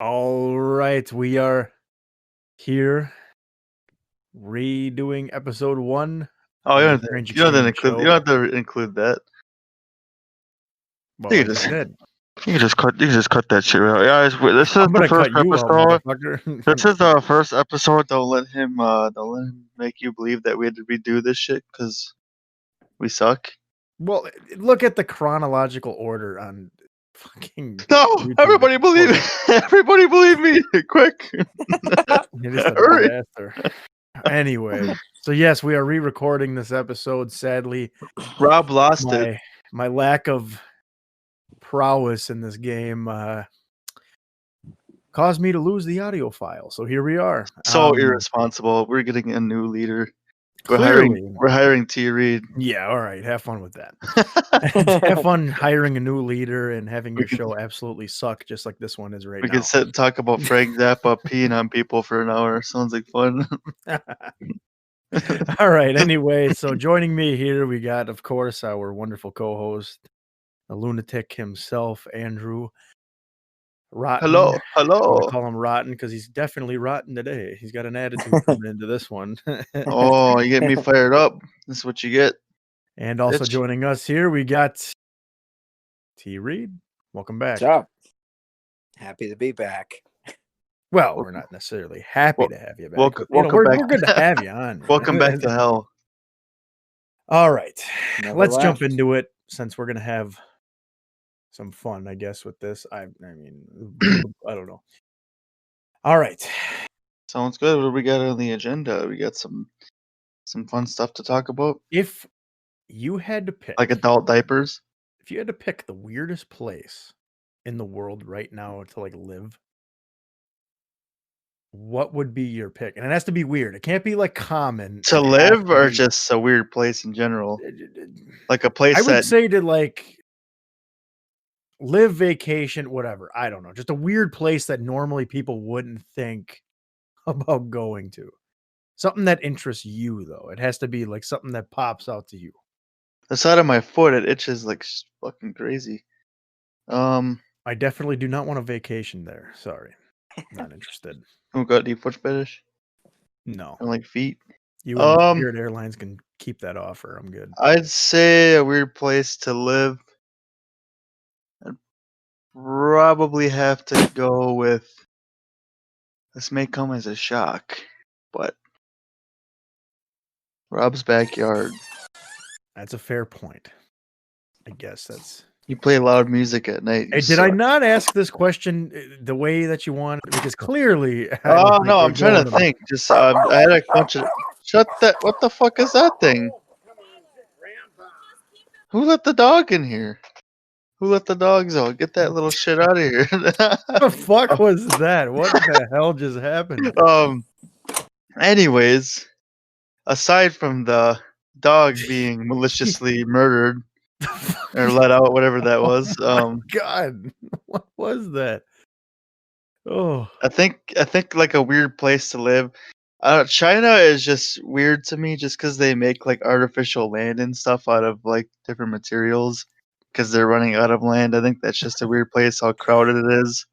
All right, we are here redoing episode 1 Oh, of the Strange Exchange you don't show. have to include that. Well, I just did. You can just cut that shit out. Yeah, this is I'm the gonna first cut you out, episode. motherfucker. This is the first episode. Don't let him make you believe that we had to redo this shit because we suck. Well, look at the chronological order on fucking No, YouTube. everybody believe me. Everybody believe me. Quick. You're just a Hurry. disaster. Anyway, so yes, we are re-recording this episode. Sadly, Rob lost it. my lack of prowess in this game caused me to lose the audio file. So here we are. So irresponsible. We're getting a new leader. Clearly. We're hiring T-Reid. Yeah, all right. Have fun with that. Have fun hiring a new leader and having your show absolutely suck, just like this one is right now. We can sit and talk about Frank Zappa peeing on people for an hour. Sounds like fun. All right. Anyway, so joining me here, we got, of course, our wonderful co-host, the lunatic himself, Andrew Rotten. Hello. I'm gonna call him Rotten because he's definitely rotten today. He's got an attitude coming into this one. Oh, you get me fired up. This is what you get. And also joining us here, we got T-Reid. Welcome back. What's up? Happy to be back. Well, we're not necessarily happy to have you back. Welcome back. We're good to have you on. Welcome back to hell. All right. Let's left. jump into it since we're going to have some fun, I guess, with this. I mean, I don't know. All right. Sounds good. What do we got on the agenda? We got some fun stuff to talk about. If you had to pick, like adult diapers, if you had to pick the weirdest place in the world right now to like live, what would be your pick? And it has to be weird. It can't be like common to live, or just a weird place in general. Like a place I would say to like live, vacation, whatever. I don't know. Just a weird place that normally people wouldn't think about going to. Something that interests you, though. It has to be like something that pops out to you. The side of my foot, it itches like fucking crazy. I definitely do not want a vacation there. Sorry. Not interested. Oh, got any foot fetish? No. I like feet. You and Spirit Airlines can keep that offer. I'm good. I'd say a weird place to live. I'd probably have to go with. This may come as a shock, but Rob's backyard. That's a fair point. I guess that's. You play loud music at night. Hey, did I not ask this question the way that you wanted? Because clearly. Oh no, I'm trying to think. Just I had a bunch of. Shut that! What the fuck is that thing? Who let the dog in here? Who let the dogs out? Get that little shit out of here! What the fuck was that? What the hell just happened? Anyways, aside from the dog being maliciously murdered or let out, whatever that was. God, what was that? Oh, I think like a weird place to live. China is just weird to me, just because they make like artificial land and stuff out of like different materials, because they're running out of land. I think that's just a weird place. How crowded it is.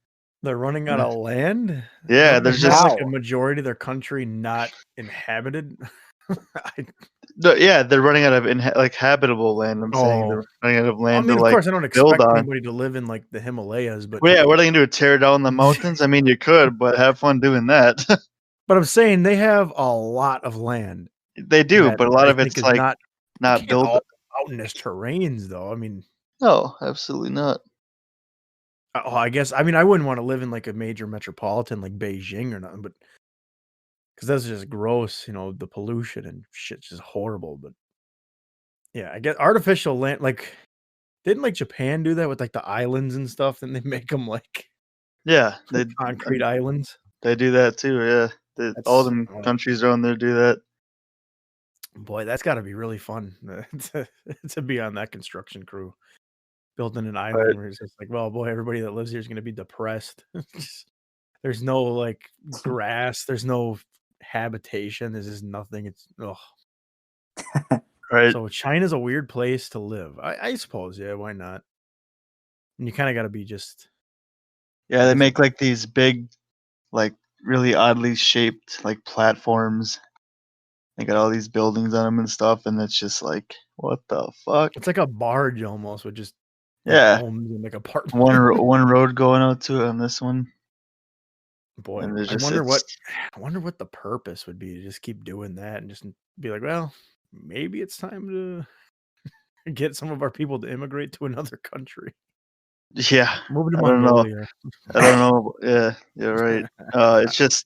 They're running out of land. Yeah, there's just like a majority of their country not inhabited. Yeah, they're running out of habitable land. I'm saying they're running out of land. I mean, to, of course, I don't expect on. anybody to live in like the Himalayas, but yeah, what are they gonna do? Tear down the mountains? I mean, you could, but have fun doing that. But I'm saying they have a lot of land. They do, but a lot of it's like not built. Mountainous terrains, though. I mean, no, absolutely not. Oh, I guess. I mean, I wouldn't want to live in like a major metropolitan like Beijing or nothing, but because that's just gross. You know, the pollution and shit's just horrible. But yeah, I guess artificial land. Like, didn't like Japan do that with like the islands and stuff? And they make them like they concrete islands. They do that too. Yeah. All them countries around there do that. Boy, that's got to be really fun to be on that construction crew, building an island where it's just like, well, boy, everybody that lives here is going to be depressed. There's no like grass. There's no habitation. There's just nothing. It's right. So China's a weird place to live. I suppose. Yeah, why not? And you kind of got to be just Yeah, I they guess make like these big, like really oddly shaped like platforms. They got all these buildings on them and stuff, and it's just like, what the fuck? it's like a barge almost with just like Yeah, homes and like apartments. one road going out to it on this one, Boy, and there's I just wonder it's what the purpose would be to just keep doing that and just be like, well, maybe it's time to get some of our people to immigrate to another country. yeah. Move to I don't know. Mongolia. I don't know. Yeah, you're right. It's just,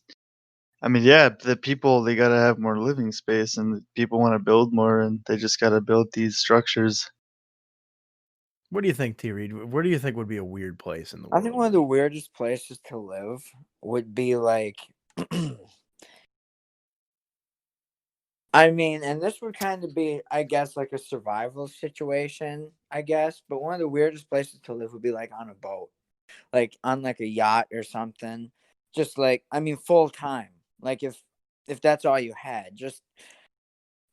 I mean, yeah, the people they gotta have more living space, and people want to build more, and they just gotta build these structures. What do you think, T-Reid? Where do you think would be a weird place in the I think one world? of the weirdest places to live would be like, I mean, and this would kind of be, I guess, like a survival situation, I guess. But one of the weirdest places to live would be like on a boat, like on like a yacht or something. Just like, I mean, full time. Like if that's all you had, just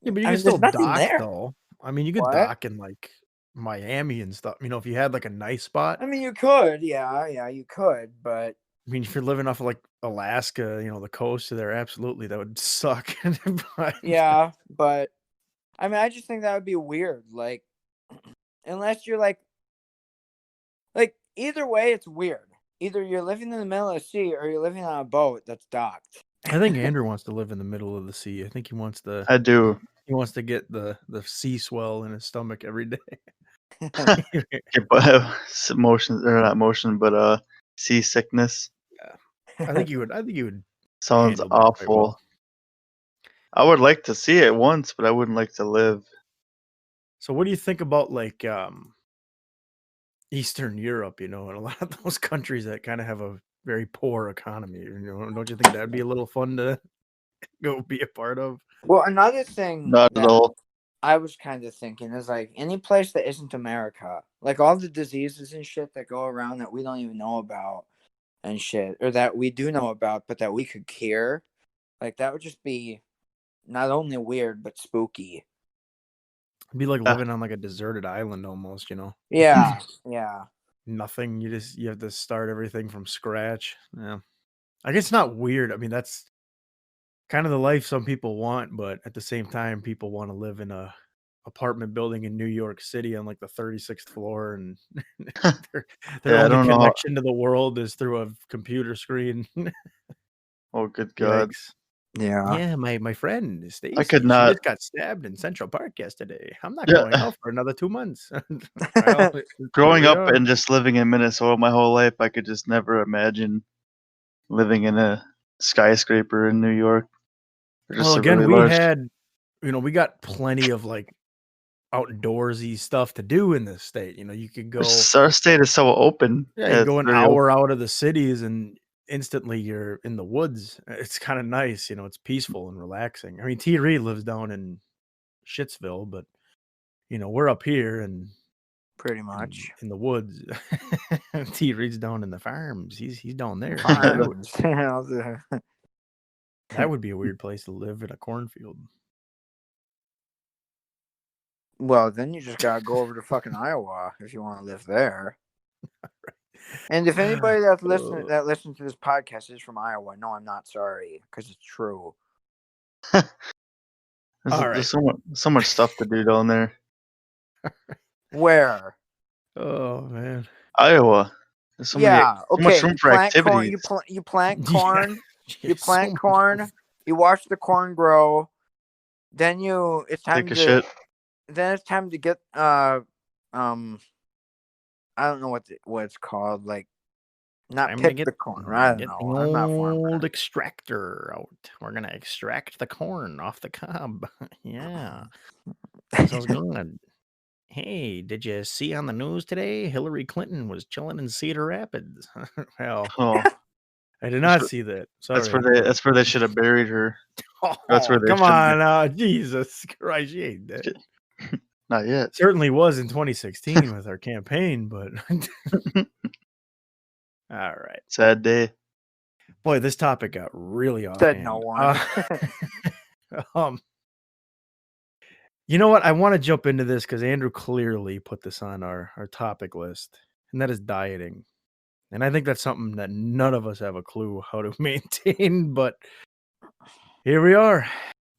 Yeah, but you I can mean, there's still nothing dock there. though. I mean, you could What? dock in like Miami and stuff. You know, if you had like a nice spot. I mean, you could, yeah, you could, but I mean, if you're living off of like Alaska, you know, the coast of there, absolutely, that would suck. But yeah, but I mean, I just think that would be weird. Like, unless you're like either way, it's weird. Either you're living in the middle of the sea or you're living on a boat that's docked. I think Andrew wants to live in the middle of the sea. I think I do. he wants to get the sea swell in his stomach every day. Yeah, but motion or not motion, but seasickness I think he would sounds handle that quite well. awful. I would like to see it once, but I wouldn't like to live. So what do you think about like Eastern Europe, you know, and a lot of those countries that kind of have a very poor economy, you know, don't you think that'd be a little fun to go be a part of? Well, another thing Not at that all. I was kind of thinking is like any place that isn't America, like all the diseases and shit that go around that we don't even know about and shit, or that we do know about, but that we could cure. Like that would just be not only weird but spooky. It'd be like Yeah. living on like a deserted island almost, you know. Yeah, yeah. Nothing. You have to start everything from scratch. Yeah. I guess it's not weird. I mean, that's kind of the life some people want, but at the same time, people want to live in a apartment building in New York City on like the 36th floor, and their Yeah, I only don't know. connection to the world is through a computer screen. Oh, good God. Yikes. Yeah. Yeah, my friend I could Stacy, she not. just got stabbed in Central Park yesterday. I'm not going Yeah. out for another 2 months. Well, here Growing we up are. and just living in Minnesota my whole life, I could just never imagine living in a skyscraper in New York or Well, just a again, really we large. had, you know, we got plenty of like outdoorsy stuff to do in this state. You know, you could go, Our state is so open. yeah, you Yeah, can it's go an very hour open. out of the cities and instantly you're in the woods. It's kind of nice, you know, it's peaceful and relaxing. I mean, T-Reid lives down in Shittsville, but you know, we're up here and Pretty much. in the woods. T-Reid's down in the farms. He's down there. Farms. That would be a weird place to live in a cornfield. Well, then you just gotta go over to fucking Iowa if you want to live there. And if anybody that's listening that listens to this podcast is from Iowa, no, I'm not sorry because it's true. All There's right. so much stuff to do down there. Where? Oh man. Iowa. There's so much Okay. room You for plant corn. activities. You plant Yeah. corn. Yeah, You so plant much corn. You watch the corn grow. Then it's time Take a to. shit. Then it's time to get I don't know what it's called. Like not time to pick get the corn. I don't get the know. I'm not a farmer. old extractor out. We're gonna extract the corn off the cob. Yeah. Sounds good. Hey, did you see on the news today? Hillary Clinton was chilling in Cedar Rapids. Well, Oh, I did that's not where, see that. that's where Sorry, they but that's where they should have buried her. That's where oh, they come should on, Jesus Christ, she ain't dead. have. Not yet. Certainly was in 2016 with our campaign, but all right. Sad day. Boy, this topic got really Said no offhand. one. Um, you know what? I want to jump into this because Andrew clearly put this on our topic list, and that is dieting. And I think that's something that none of us have a clue how to maintain, but here we are.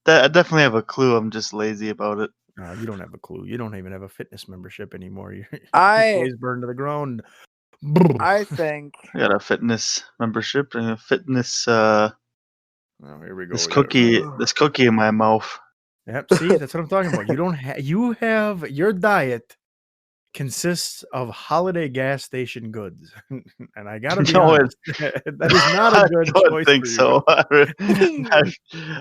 I definitely have a clue. I'm just lazy about it. No, you don't have a clue. You don't even have a fitness membership anymore. Your I days burned to the ground. I think I got a fitness membership and a fitness Oh, here we go. this We got cookie in my mouth. Yep. See, that's what I'm talking about. You don't have. You have your diet consists of holiday gas station goods, and I gotta be No, honest, that is not a I good don't choice think for you. so.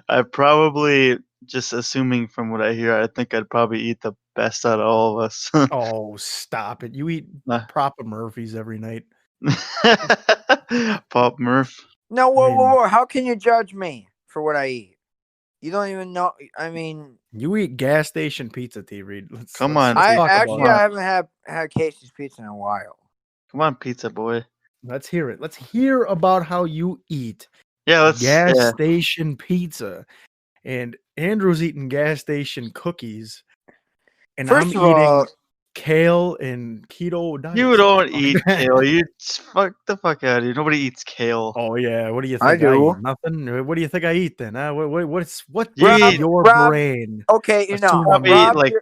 I probably, just assuming from what I hear, I think I'd probably eat the best out of all of us. Oh, stop it! You eat Proper Murphys every night. Pop Murph. no. I Whoa, mean, whoa, whoa! How can you judge me for what I eat? You don't even know. I mean, you eat gas station pizza, T-Reid. Come on, I talk actually about it. I haven't had Casey's Pizza in a while. Come on, pizza boy. Let's hear it. Let's hear about how you eat Yeah, gas station pizza. And Andrew's eating gas station cookies, and First I'm of all, eating kale and keto diet. You Shut the don't fuck eat up. kale. You fuck the fuck out of here. Nobody eats kale. Oh yeah, what do you I think I do. eat? Nothing. What do you think I eat then? What You does eat- your Rob, brain okay, you know, assume I'm Probably eat Rob, eating? like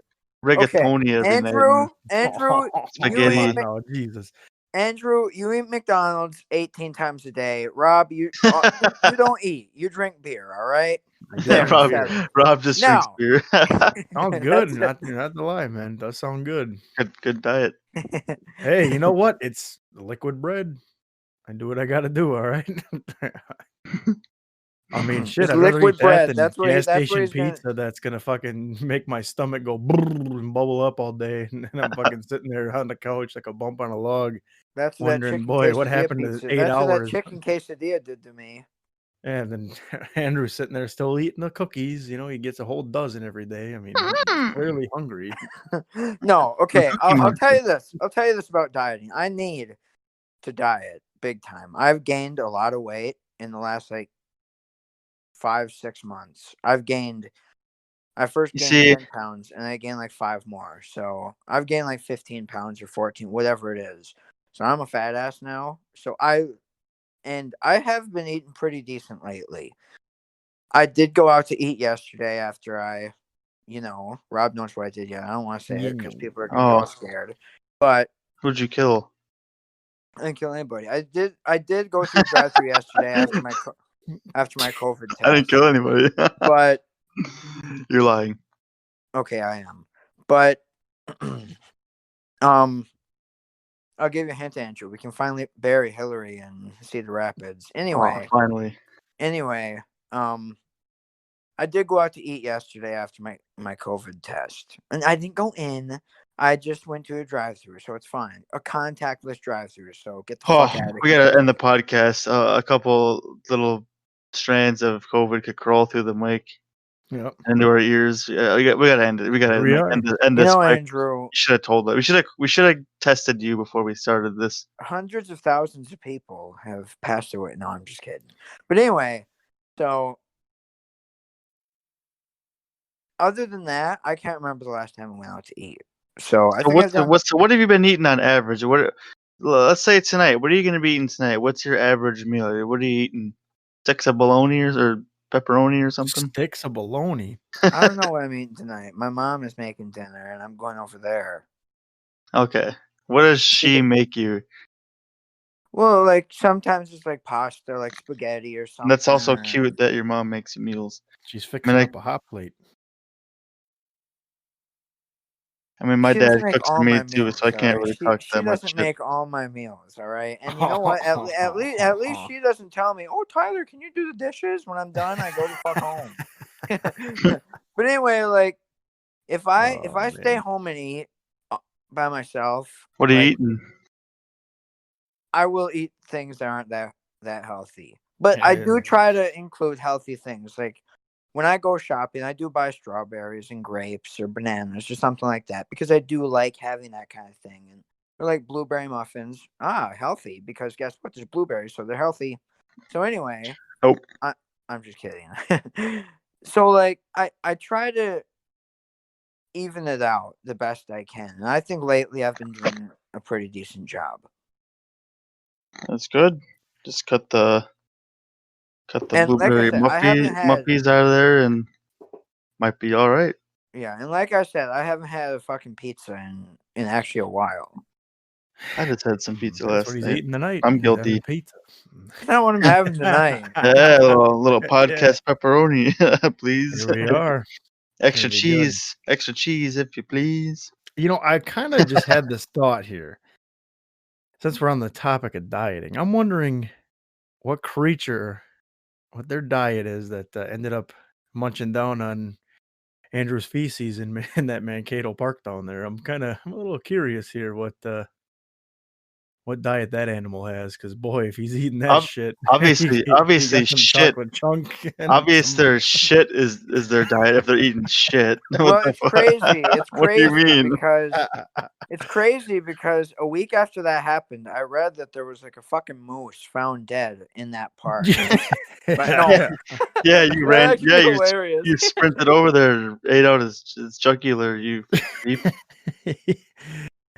okay, rigatoni every night. Andrew, Spaghetti. you eat, No, Jesus. Andrew, you eat McDonald's 18 times a day. Rob, you don't eat. You drink beer. All right. I do There, drink you Rob, said beer. it. Rob just drinks Now, beer. Sounds good. Not to lie, man. Does sound good. Good diet. Hey, you know what? It's liquid bread. I do what I gotta do, all right? I mean, shit, It's I'd rather eat liquid that bread. than That's what gas station he's gonna. pizza that's gonna fucking make my stomach go brrr and bubble up all day, and then I'm fucking sitting there on the couch like a bump on a log, That's what that wondering, chicken boy, what quesadilla happened to pizza. 8 That's what that hours? chicken quesadilla did to me. And then Andrew's sitting there still eating the cookies. You know, he gets a whole dozen every day. I mean, he's clearly hungry. No, okay. Cookie I'll tell Monster. you this. I'll tell you this about dieting. I need to diet big time. I've gained a lot of weight in the last like 5-6 months. I first You gained see, 10 pounds and I gained like 5 more. So I've gained like 15 pounds or 14, whatever it is. So I'm a fat ass now. So I have been eating pretty decent lately. I did go out to eat yesterday after Rob knows what I did. Yeah, I don't want to say You it because know. people are gonna get all scared. But who'd you kill? I didn't kill anybody. I did go through the drive-through yesterday after my COVID test. I didn't kill anybody. But You're lying. okay, I am. But I'll give you a hint, Andrew. We can finally bury Hillary in Cedar Rapids. Oh, finally. Anyway, I did go out to eat yesterday after my COVID test, and I didn't go in. I just went to a drive-through, so it's fine. A contactless drive-through. So get the fuck out of We here. gotta end the podcast. A couple little strands of COVID could crawl through the mic Yep. into our ears. Yeah, we gotta end it. We gotta Here we are. end this quick. Andrew, You should have told that. We should have tested you before we started this. hundreds of thousands of people have passed away. No, I'm just kidding. But anyway, so other than that, I can't remember the last time I went out to eat. So I think What have you been eating on average? Let's say tonight. What are you gonna be eating tonight? What's your average meal? What are you eating? Sticks of bologna or pepperoni or something? Sticks of bologna. I don't know what I'm eating tonight. My mom is making dinner, and I'm going over there. Okay. What does she make you? Well, like sometimes it's like pasta, like spaghetti or something. And that's also cute that your mom makes you meals. She's fixing up a hot plate. I mean, my She dad doesn't make cooks for all me my too, meals, so I all can't right? really She talk she that much doesn't shit. make all my meals, all right? And you know what? At least she doesn't tell me, "Oh, Tyler, can you do the dishes?" When I'm done, I go the fuck home. But anyway, like if I stay home and eat by myself, What are you like, eating? I will eat things that aren't that healthy. But I do try to include healthy things. Like when I go shopping, I do buy strawberries and grapes or bananas or something like that because I do like having that kind of thing. And or like blueberry muffins. Healthy because guess what? There's blueberries, so they're healthy. So anyway, Nope. I'm just kidding. So like I try to even it out the best I can. And I think lately I've been doing a pretty decent job. That's good. Just cut the And like I blueberry said, I haven't had. muffies out of there, and might be all right. Yeah, and like I said, I haven't had a fucking pizza in actually a while. I just had some pizza That's what last he's night. eating tonight. I'm He's having guilty. pizza. That's not what I'm having tonight. Yeah, a little Yeah. podcast pepperoni, please. Here we are. Extra Gonna be good. cheese, if you please. You know, I kind of just had this thought here. Since we're on the topic of dieting, I'm wondering what their diet is that ended up munching down on Andrew's feces in that Mankato Park down there. I'm a little curious here what diet that animal has, because boy, if he's eating that Ob- shit, Obviously, he got some shit. chocolate chunk and Obvious, some. their shit is their diet if they're eating shit. What Well, the it's fuck? crazy. It's What do you crazy mean? because a week after that happened, I read that there was like a fucking moose found dead in that park. But no, Yeah. Yeah, you That'd ran. actually Yeah, be hilarious. you sprinted over there, ate out his jugular. You creep.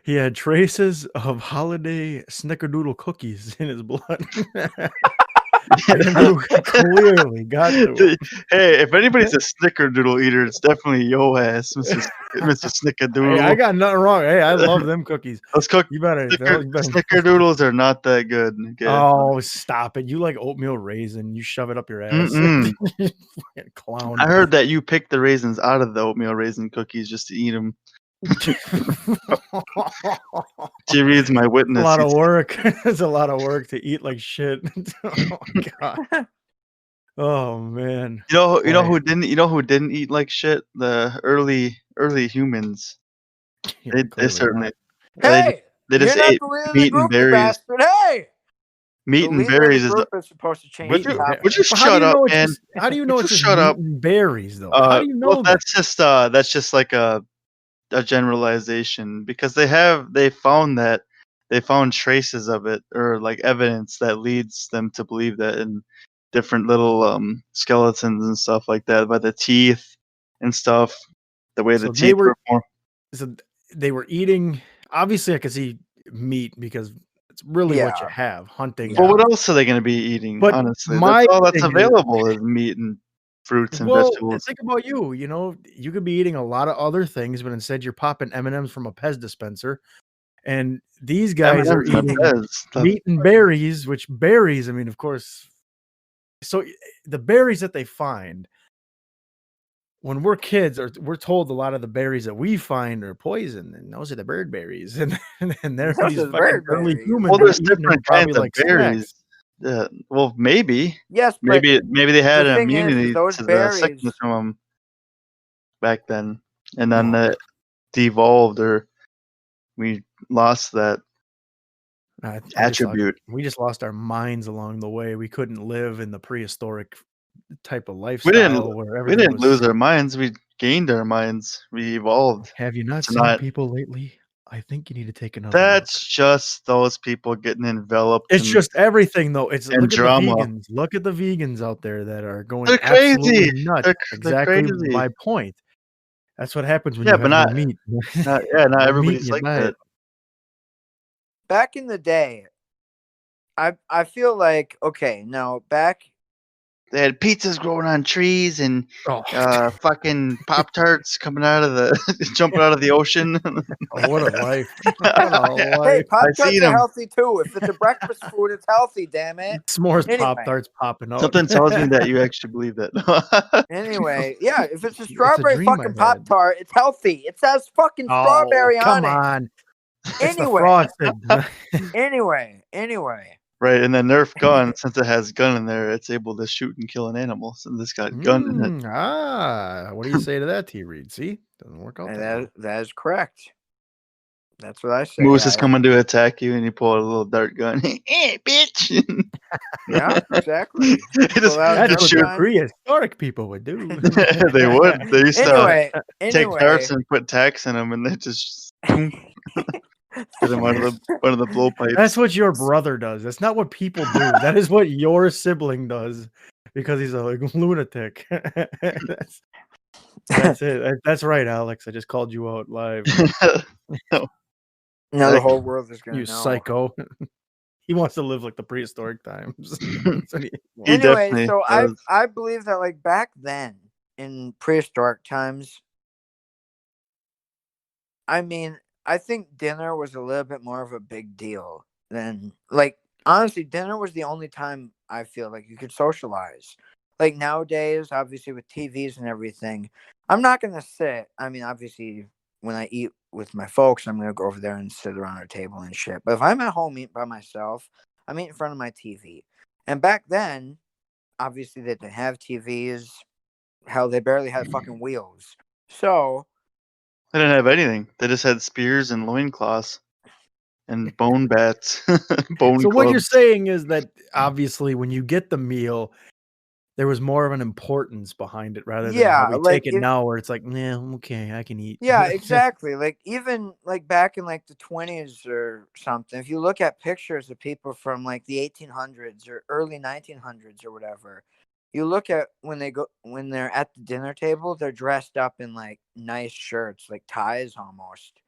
He had traces of holiday snickerdoodle cookies in his blood. Andrew clearly got to him. Hey, if anybody's a snickerdoodle eater, it's definitely yo ass, Mr. Hey, Snickerdoodle. I got nothing wrong. Hey, I love them cookies. Those You better. snickerdoodles are not that good. Okay? Oh, stop it! You like oatmeal raisin? You shove it up your ass. Fucking clown. I heard that you picked the raisins out of the oatmeal raisin cookies just to eat them. T-Reid's my witness. A lot of work. It's a lot of work to eat like shit. Oh god. Oh man. You know Boy. who didn't eat like shit? The early humans. Yeah, They clearly certainly not. hey, they just you're not ate the leader of the meat and group, you berries. bastard. Hey, Meat the and leader of berries the is the. group is supposed to change Would the you, topic. would you Well, how do shut you up, know it's man? just how do you Would know you it's just shut meat up? and berries though? How do you know Well, that? that's just like a generalization because they found traces of it or like evidence that leads them to believe that in different little skeletons and stuff like that by the teeth and stuff, the way the So they teeth were were formed. so they were eating obviously I could see meat because it's really what you Yeah. have hunting. Well, Yeah. what else are they going to be eating? But Honestly, that's my all that's thing is, available is meat and fruits and well, vegetables. think about you. You know, you could be eating a lot of other things, but instead you're popping M&Ms from a Pez dispenser. And these guys are M&M's and eating Pez. meat and berries, which berries, I mean, of course. So the berries that they find when we're kids, we're told a lot of the berries that we find are poison, and those are the bird berries, and there are Those these are fucking bird early berries. humans Well, that are there's eating them different probably kinds of like berries. snacks. Well, maybe Yes, but maybe they had the an thing is immunity those to the berries. sickness from them back then, and then Oh, it devolved or we lost that attribute. we just lost our minds along the way. We couldn't live in the prehistoric type of We lifestyle where we everything didn't lose was. our minds. We gained our minds. We evolved Have you not to seen not. people lately? I think you need to take another look. That's just those people getting enveloped It's just everything, though. in Look at the drama. vegans. Look at the vegans out there that are going They're absolutely crazy. nuts. They're Exactly crazy. my point. That's what happens when Yeah, you but have no meat. not No meat in everybody's your like that. diet. Back in the day, I feel like okay, now back They had pizzas growing on trees and Oh, fucking Pop Tarts coming out of the jumping out of the ocean. what a life. What a hey, life. Pop I Tarts seen are 'em. healthy too. If it's a breakfast food, it's healthy, damn it. S'mores Anyway. Pop-Tarts popping out. Something tells me that you actually believe that. Anyway, yeah, if it's a It's a strawberry dream fucking I had. Pop Tart, it's healthy. It says fucking Oh, strawberry come on it. on. It's the Anyway, frosted. anyway. Right, and then Nerf gun, since it has gun in there, it's able to shoot and kill an animal. So this got gun in it. What do you say to that, T-Reid? See? Doesn't work out And that well. that is correct. That's what I say. Moose is coming to attack you, and you pull out a little dart gun. Hey, bitch! Yeah, exactly. Just That's what shoot. the prehistoric people would do. They would. They used to take darts Anyway. and put tacks in them, and they just get them out of the blowpipes. That's what your brother does. That's not what people do. That is what your sibling does because he's a lunatic. That's it. That's right, Alex. I just called you out live. No, the whole world is gonna You know. psycho. He wants to live like the prehistoric times. That's what he wants. He Anyway, definitely so does. I believe that like back then in prehistoric times, I mean, I think dinner was a little bit more of a big deal than like honestly, dinner was the only time I feel like you could socialize. Like nowadays, obviously with TVs and everything, I'm not gonna sit. I mean, obviously when I eat with my folks, I'm gonna go over there and sit around our table and shit. But if I'm at home eating by myself, I'm eating in front of my TV. And back then, obviously they didn't have TVs. Hell, they barely had fucking wheels. So They didn't have anything. They just had spears and loincloths and bone bats, bone So what you're clubs. saying is that obviously when you get the meal, there was more of an importance behind it rather than how yeah, we like take it if now, where it's like, yeah, okay, I can eat. yeah, exactly. Like even like back in like the 20s or something, if you look at pictures of people from like the 1800s or early 1900s or whatever, you look at when they're at the dinner table, they're dressed up in like nice shirts, like ties almost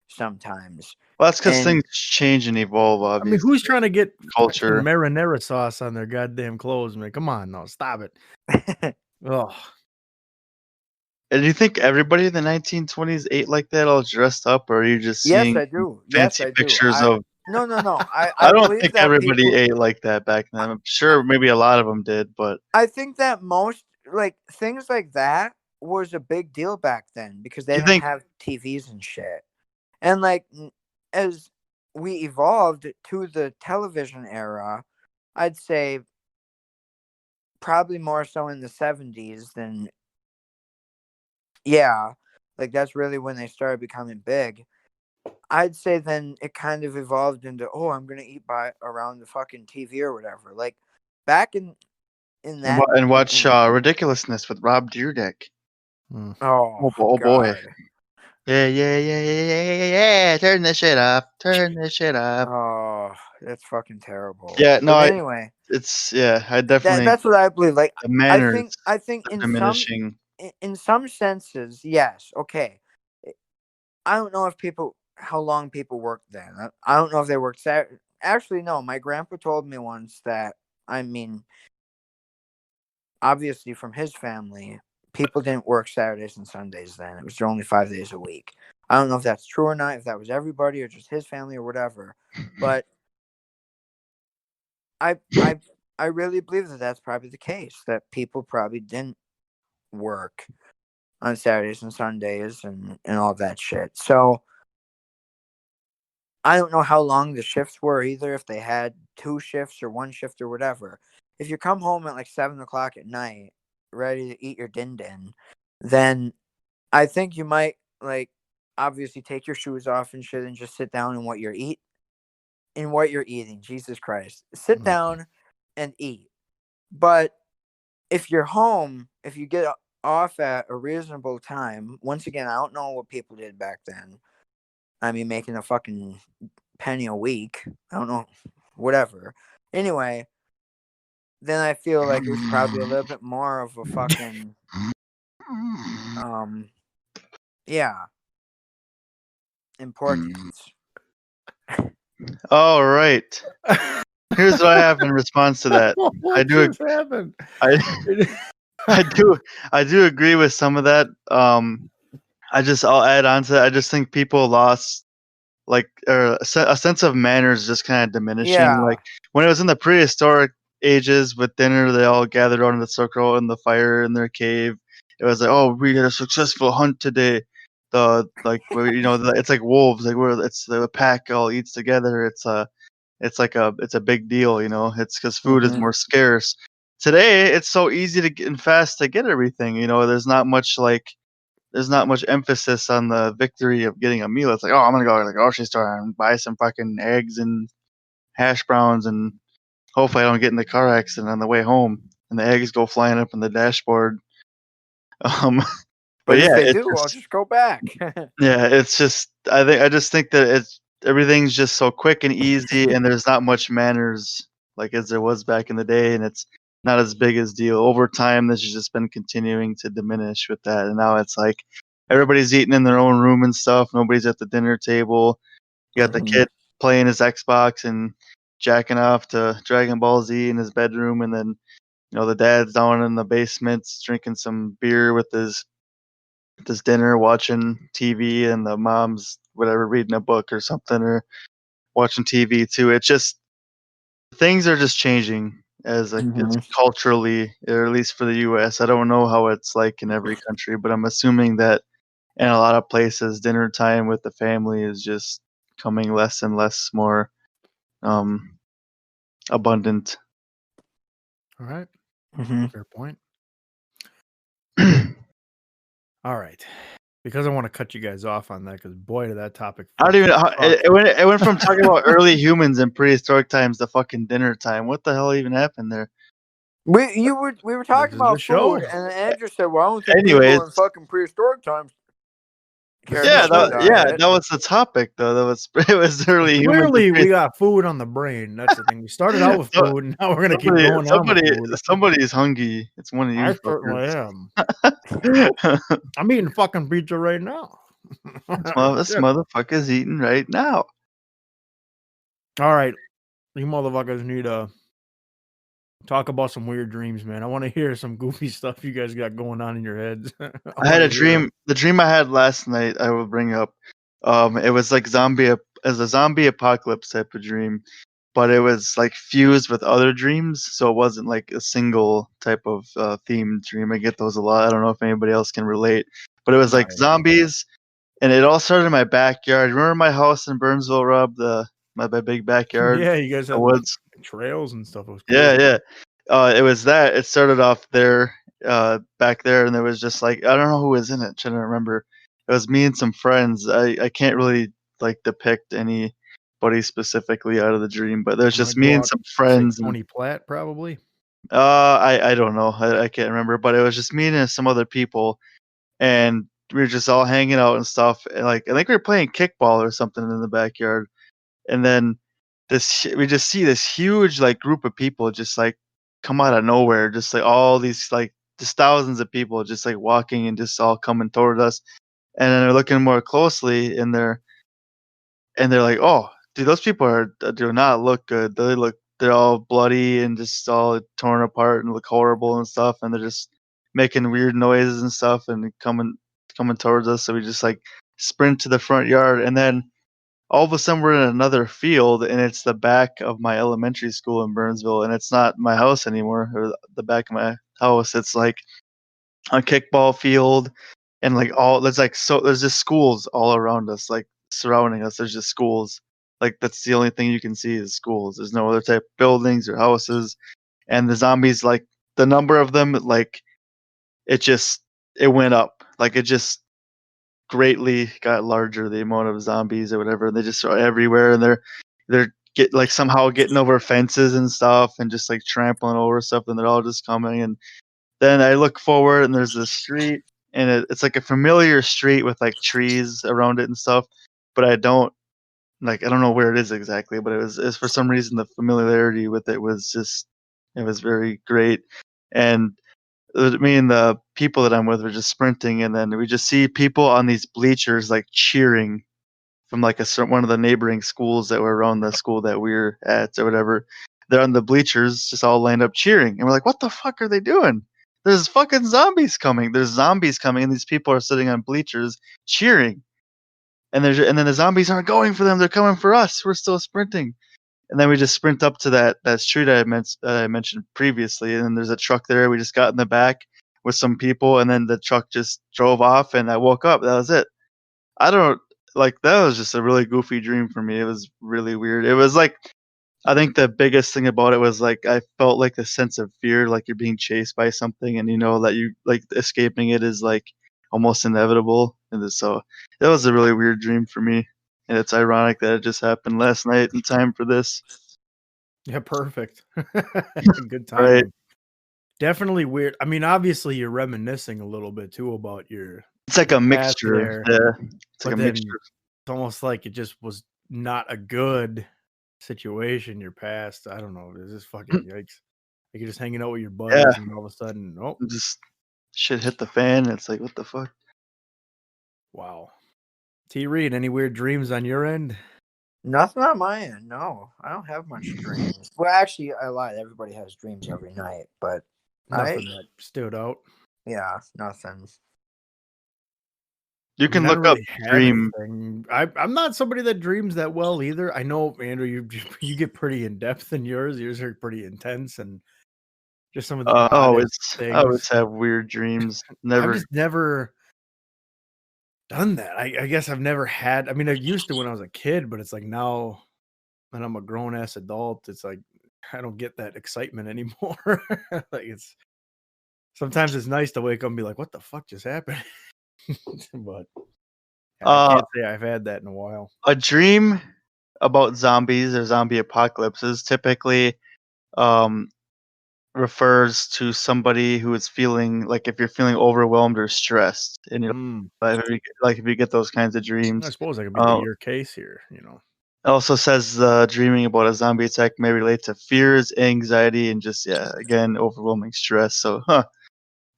sometimes. Well, that's because And things change and evolve, I mean, obviously. who's trying to get fucking Culture. marinara sauce on their goddamn clothes, man? Come on, no, stop it. Oh, And do you think everybody in the 1920s ate like that, all dressed up, or are you just yes, seeing I do. Yes, fancy I do. pictures of? No. I I don't believe think that everybody people ate like that back then. I'm sure maybe a lot of them did, but I think that most like things like that was a big deal back then because they do you didn't think? have TVs and shit. And like as we evolved to the television era, I'd say probably more so in the 70s than yeah, like that's really when they started becoming big. I'd say then it kind of evolved into oh, I'm going to eat by around the fucking TV or whatever. Like back in that And watch in Ridiculousness with Rob Dyrdek. mm. oh Oh boy. god. Yeah. Turn this shit up. Turn this shit up. Oh, that's fucking terrible. Yeah, no, But anyway, I definitely that's what I believe. Like the manners I think are diminishing. in some senses, yes, okay. I don't know if people how long people worked then. I don't know if they worked Saturday. Actually, no. My grandpa told me once that I mean, obviously from his family, people didn't work Saturdays and Sundays then. It was only 5 days a week. I don't know if that's true or not, if that was everybody or just his family or whatever. But I I I really believe that that's probably the case. That people probably didn't work on Saturdays and Sundays and all that shit. So I don't know how long the shifts were either. If they had two shifts or one shift or whatever. If you come home at like 7 o'clock at night, ready to eat your din din, then I think you might like obviously take your shoes off and shit and just sit down and what you're eating. Jesus Christ, sit Mm. down and eat. But if you're home, if you get off at a reasonable time, once again, I don't know what people did back then. I mean, making a fucking penny a week. I don't know, whatever. Anyway, then I feel like it was probably a little bit more of a fucking, um, yeah, importance. All right. Here's what I have in response to that. I What do just happened? I I do agree with some of that. I'll add on to that. I just think people lost like a sense of manners just kind of diminishing. Yeah. Like when it was in the prehistoric ages with dinner, they all gathered around the circle in the fire in their cave. It was like, oh, we had a successful hunt today. It's like wolves. Like where it's the pack all eats together. It's a big deal. It's because food is Mm-hmm. more scarce. Today, it's so easy to get and fast to get everything. There's not much emphasis on the victory of getting a meal. It's like, oh, I'm gonna go to the grocery store and buy some fucking eggs and hash browns, and hopefully I don't get in the car accident on the way home, and the eggs go flying up in the dashboard. Um, but But if yeah, they it's do, I'll just just go back. yeah, it's just I just think that everything's just so quick and easy, and there's not much manners like as there was back in the day, and it's not as big as deal. Over time, this has just been continuing to diminish with that, and now it's like everybody's eating in their own room and stuff. Nobody's at the dinner table. You got the Mm-hmm. kid playing his Xbox and jacking off to Dragon Ball Z in his bedroom, and then the dad's down in the basement drinking some beer with his dinner, watching TV, and the mom's whatever reading a book or something or watching TV too. It's just things are just changing as like it's culturally, or at least for the U.S. I don't know how it's like in every country, but I'm assuming that in a lot of places, dinner time with the family is just coming less and less more abundant. All right. Mm-hmm. Fair point. All right. Because I want to cut you guys off on that, because boy, did that topic. I don't even know it went from talking about early humans in prehistoric times to fucking dinner time. What the hell even happened there? We were talking This is the about show. food, and Andrew said, "Well, I don't think Anyways, people in fucking prehistoric times cared Yeah, about their diet." that was the topic though. It was early humans. Clearly, we got food on the brain. That's the thing. We started out with food, and now we're gonna keep going on with food. Somebody's hungry. It's one of you. I certainly am. I'm eating fucking pizza right now. This motherfucker's eating right now. All right, you motherfuckers need to talk about some weird dreams, man. I want to hear some goofy stuff you guys got going on in your heads. I had a dream. The dream I had last night, I will bring up. It was like as a zombie apocalypse type of dream, but it was like fused with other dreams, so it wasn't like a single type of themed dream. I get those a lot. I don't know if anybody else can relate, but it was like zombies, and it all started in my backyard. Remember my house in Burnsville, Rob? My big backyard. Yeah, you guys the had woods. trails and stuff. It was cool. Yeah. It was that. It started off there, back there, and there was just like I don't know who was in it. Trying to remember. It was me and some friends. I can't really like depict anybody specifically out of the dream, but there's just me and some friends. Tony Platt, probably. I don't know. I can't remember, but it was just me and some other people, and we were just all hanging out and stuff. And like I think we were playing kickball or something in the backyard, and then we just see this huge like group of people just like come out of nowhere, just like all these like just thousands of people just like walking and just all coming toward us, and then they're looking more closely and they're like, oh dude, those people do not look good. They're all bloody and just all torn apart and look horrible and stuff, and they're just making weird noises and stuff and coming towards us. So we just like sprint to the front yard, and then all of a sudden we're in another field, and it's the back of my elementary school in Burnsville, and it's not my house anymore, or the back of my house. It's like a kickball field, and like there's just schools all around us, like surrounding us. There's just schools. Like that's the only thing you can see is schools. There's no other type of buildings or houses, and the zombies, like the number of them, like it went up, like it just greatly got larger, the amount of zombies or whatever. They just are everywhere, and they're somehow getting over fences and stuff and just like trampling over stuff, and they're all just coming. And then I look forward and there's this street, and it's like a familiar street with like trees around it and stuff, but I don't know where it is exactly, but it's for some reason the familiarity with it was very great. And me and the people that I'm with were just sprinting, and then we just see people on these bleachers like cheering from like one of the neighboring schools that were around the school that we're at or whatever. They're on the bleachers, just all lined up cheering, and we're like, "What the fuck are they doing? There's fucking zombies coming! There's zombies coming!" And these people are sitting on bleachers cheering, and then the zombies aren't going for them; they're coming for us. We're still sprinting. And then we just sprint up to that street I mentioned previously, and then there's a truck there. We just got in the back with some people, and then the truck just drove off, and I woke up. That was it. I don't that was just a really goofy dream for me. It was really weird. It was like I think the biggest thing about it was like I felt like a sense of fear, like you're being chased by something, and you know that you like escaping it is like almost inevitable. And so that was a really weird dream for me. And it's ironic that it just happened last night in time for this. Yeah, perfect. Good timing. Right. Definitely weird. I mean, obviously you're reminiscing a little bit too about your It's like a past mixture. there, Yeah. It's like but a then mixture. it's almost like it just was not a good situation, your past. I don't know. It's just fucking yikes. Like you're just hanging out with your buddies, Yeah. and all of a sudden, oh, Just shit hit the fan. And it's like, what the fuck? wow. T-Reid, any weird dreams on your end? Nothing on my end. No, I don't have much dreams. Well, actually, I lied. Everybody has dreams every night, but Nothing that stood out. nothing. You I mean, can I don't look up really have dream. anything. I'm not somebody that dreams that well either. I know, Andrew, you get pretty in depth in yours. Yours are pretty intense and just some of the oddest I always things. have weird dreams. I've Never. just never done that. I guess I've never had. I mean, I used to when I was a kid, but it's like now when I'm a grown ass adult, it's like I don't get that excitement anymore. Like it's sometimes it's nice to wake up and be like, "What the fuck just happened?" But yeah, I Uh, can't say I've had that in a while. a dream about zombies or zombie apocalypses typically um refers to somebody who is feeling like if you're feeling overwhelmed or stressed in your Mm, life, like if you get those kinds of I dreams. suppose that could be Um, your case here. You know, it also says dreaming about a zombie attack may relate to fears, anxiety, and just again overwhelming stress. So,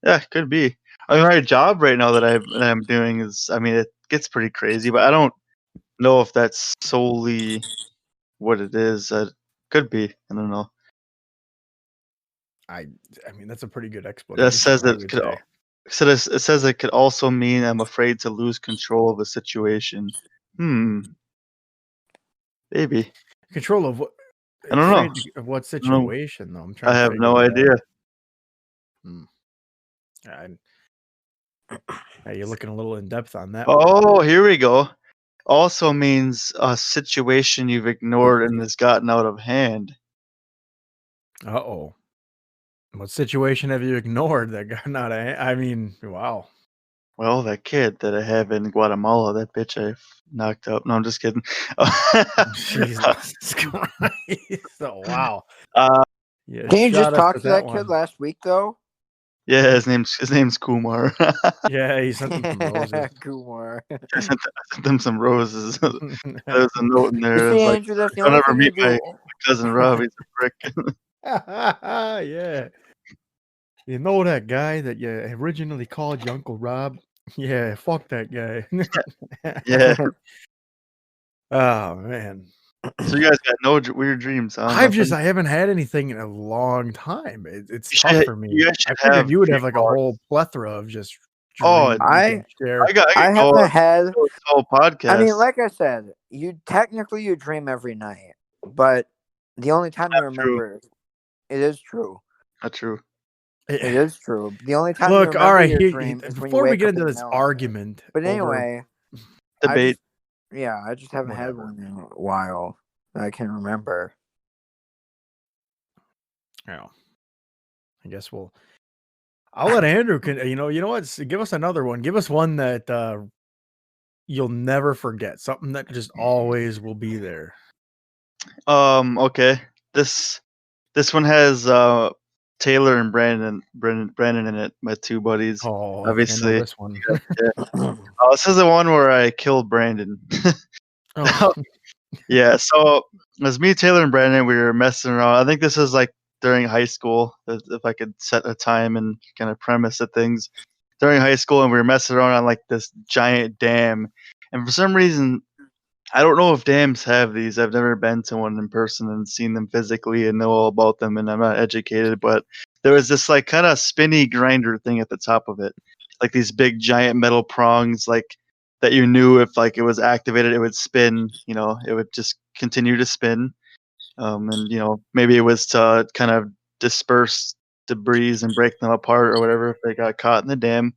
yeah, could be. I mean, my job right now that I'm doing is, I mean, it gets pretty crazy, but I don't know if that's solely what it is. That could be. I don't know. I I mean that's a pretty good It explanation. says I it would could. say. It says it could also mean I'm afraid to lose control of a situation. Hmm. Maybe. Control of what? I don't know. Afraid of what I don't know. situation though? I'm I trying to have figure no that idea. out. Hmm. I, yeah, you're looking a little in depth on that one. Oh, here we go. Also means a situation you've ignored and has gotten out of hand. Uh-oh. What situation have you ignored that got not I mean, wow. Well, that kid that I have in Guatemala, that bitch I knocked out. No, I'm just kidding. Jesus Christ. Oh, wow. uh, You Didn't you just shot us talk with to that that kid one. last week though? yeah, his name's Kumar. Yeah, he sent them some roses. Kumar. I sent him some roses. There's a note in You there. see, It's like, Andrew, that's the don't only ever thing you meet my do. cousin Rob. He's a prick. Yeah. You know that guy that you originally called you Uncle Rob? Yeah, fuck that guy. yeah. Oh, man. So you guys got no weird dreams, huh? Nothing. I haven't had anything in a long time. It's You tough should. for me. You guys I should figured have you would dream have like a whole logs. plethora of just Oh, dreams you could share. I could I go haven't had. do this whole I mean, podcast. like I said, you dream every night, but the only time you Not true. remember it is true. Not true. It is true. The only time you Look, all remember right, your dreams is when you before we wake get up in into the this middle of the night. argument But over anyway, Debate. I just haven't had whatever, one in a while that I can remember. yeah, I guess I'll let Andrew you know what? Give us another one. Give us one that you'll never forget. Something that just always will be there. Okay. This one has Taylor and Brandon in it. My two buddies. Oh, I think I know Obviously. this one. Yeah. This is the one where I killed Brandon. Oh, Yeah, so it was me, Taylor, and Brandon. We were messing around. I think this is like during high school, if I could set a time and kind of premise of things. During high school, and we were messing around on like this giant dam. And for some reason, I don't know if dams have these. I've never been to one in person and seen them physically and know all about them, and I'm not educated. But there was this like kind of spinny grinder thing at the top of it, like these big giant metal prongs, like that you knew if like it was activated, it would spin. You know, it would just continue to spin. And maybe it was to kind of disperse debris and break them apart or whatever if they got caught in the dam.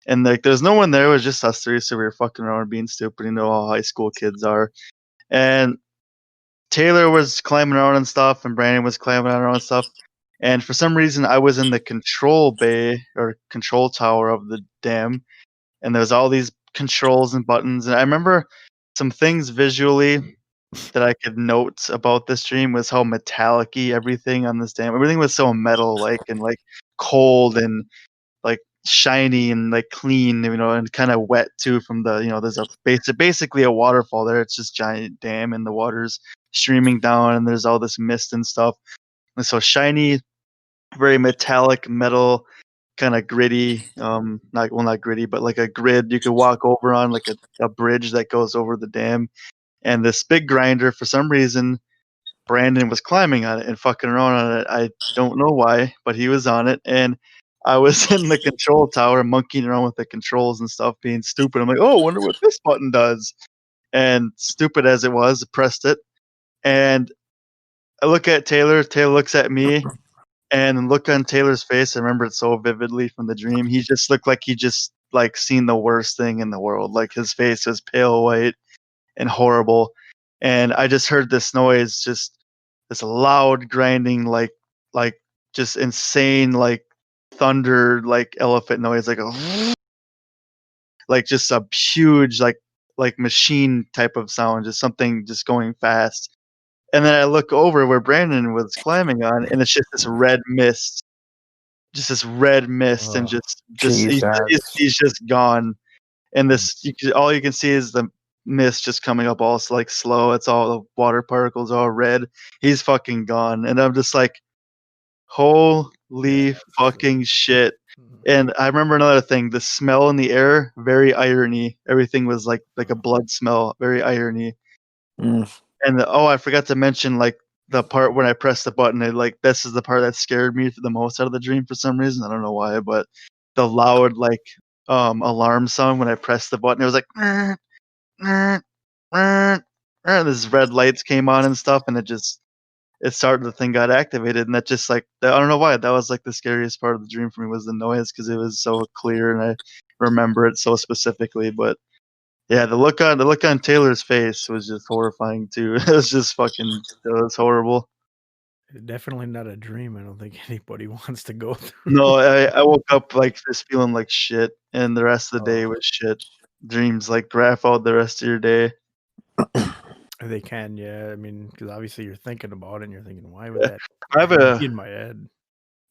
And like, there's no one there. It was just us three, so we were fucking around being stupid. You know how high school kids are. And Taylor was climbing around and stuff, and Brandon was climbing around and stuff. And for some reason, I was in the control bay or control tower of the dam, and there was all these controls and buttons. And I remember some things visually that I could note about this dream was how metallic-y everything on this dam. Everything was so metal-like and like cold and like shiny and like clean, and kind of wet too from the, there's basically a waterfall there. It's just giant dam and the water's streaming down and there's all this mist and stuff. And so shiny, very metallic metal, kind of gritty, not gritty, but like a grid you could walk over on, like a bridge that goes over the dam. and this big grinder, for some reason, Brandon was climbing on it and fucking around on it. I don't know why, but he was on it, and I was in the control tower monkeying around with the controls and stuff, being stupid. I'm like, oh, I wonder what this button does. And stupid as it was, I pressed it, and I look at Taylor. Taylor looks at me, and the look on Taylor's face, I remember it so vividly from the dream. He just looked like he just like seen the worst thing in the world. Like his face was pale white and horrible. And I just heard this noise, just this loud grinding, like just insane, like thunder, like elephant noise, like a like just a huge like machine type of sound, just something just going fast. And then I look over where Brandon was climbing on, and it's just this red mist, just this red mist, and Oh, just Jesus. he's just gone. And this, all you can see is the mist just coming up all like slow. It's all the water particles all red. He's fucking gone, and I'm just like, yeah. holy fucking shit. And I remember another thing: the smell in the air, very irony. Everything was like a blood smell, very irony. Mm. And I forgot to mention like the part when I pressed the button. Like this is the part that scared me the most out of the dream for some reason. I don't know why, but the loud like alarm sound when I pressed the button, it was like this red lights came on and stuff, and it started, the thing got activated, and that just like I don't know why, that was like the scariest part of the dream for me, was the noise, because it was so clear and I remember it so specifically. But yeah, the look on Taylor's face was just horrifying too. It was just fucking, it was horrible. Definitely not a dream I don't think anybody wants to go through. No, I woke up like just feeling like shit, and the rest of the day Oh, was shit. Dreams like graph out the rest of your day. they can, yeah. I mean, because obviously you're thinking about it and you're thinking, why would Yeah. that I have dream a be in my head?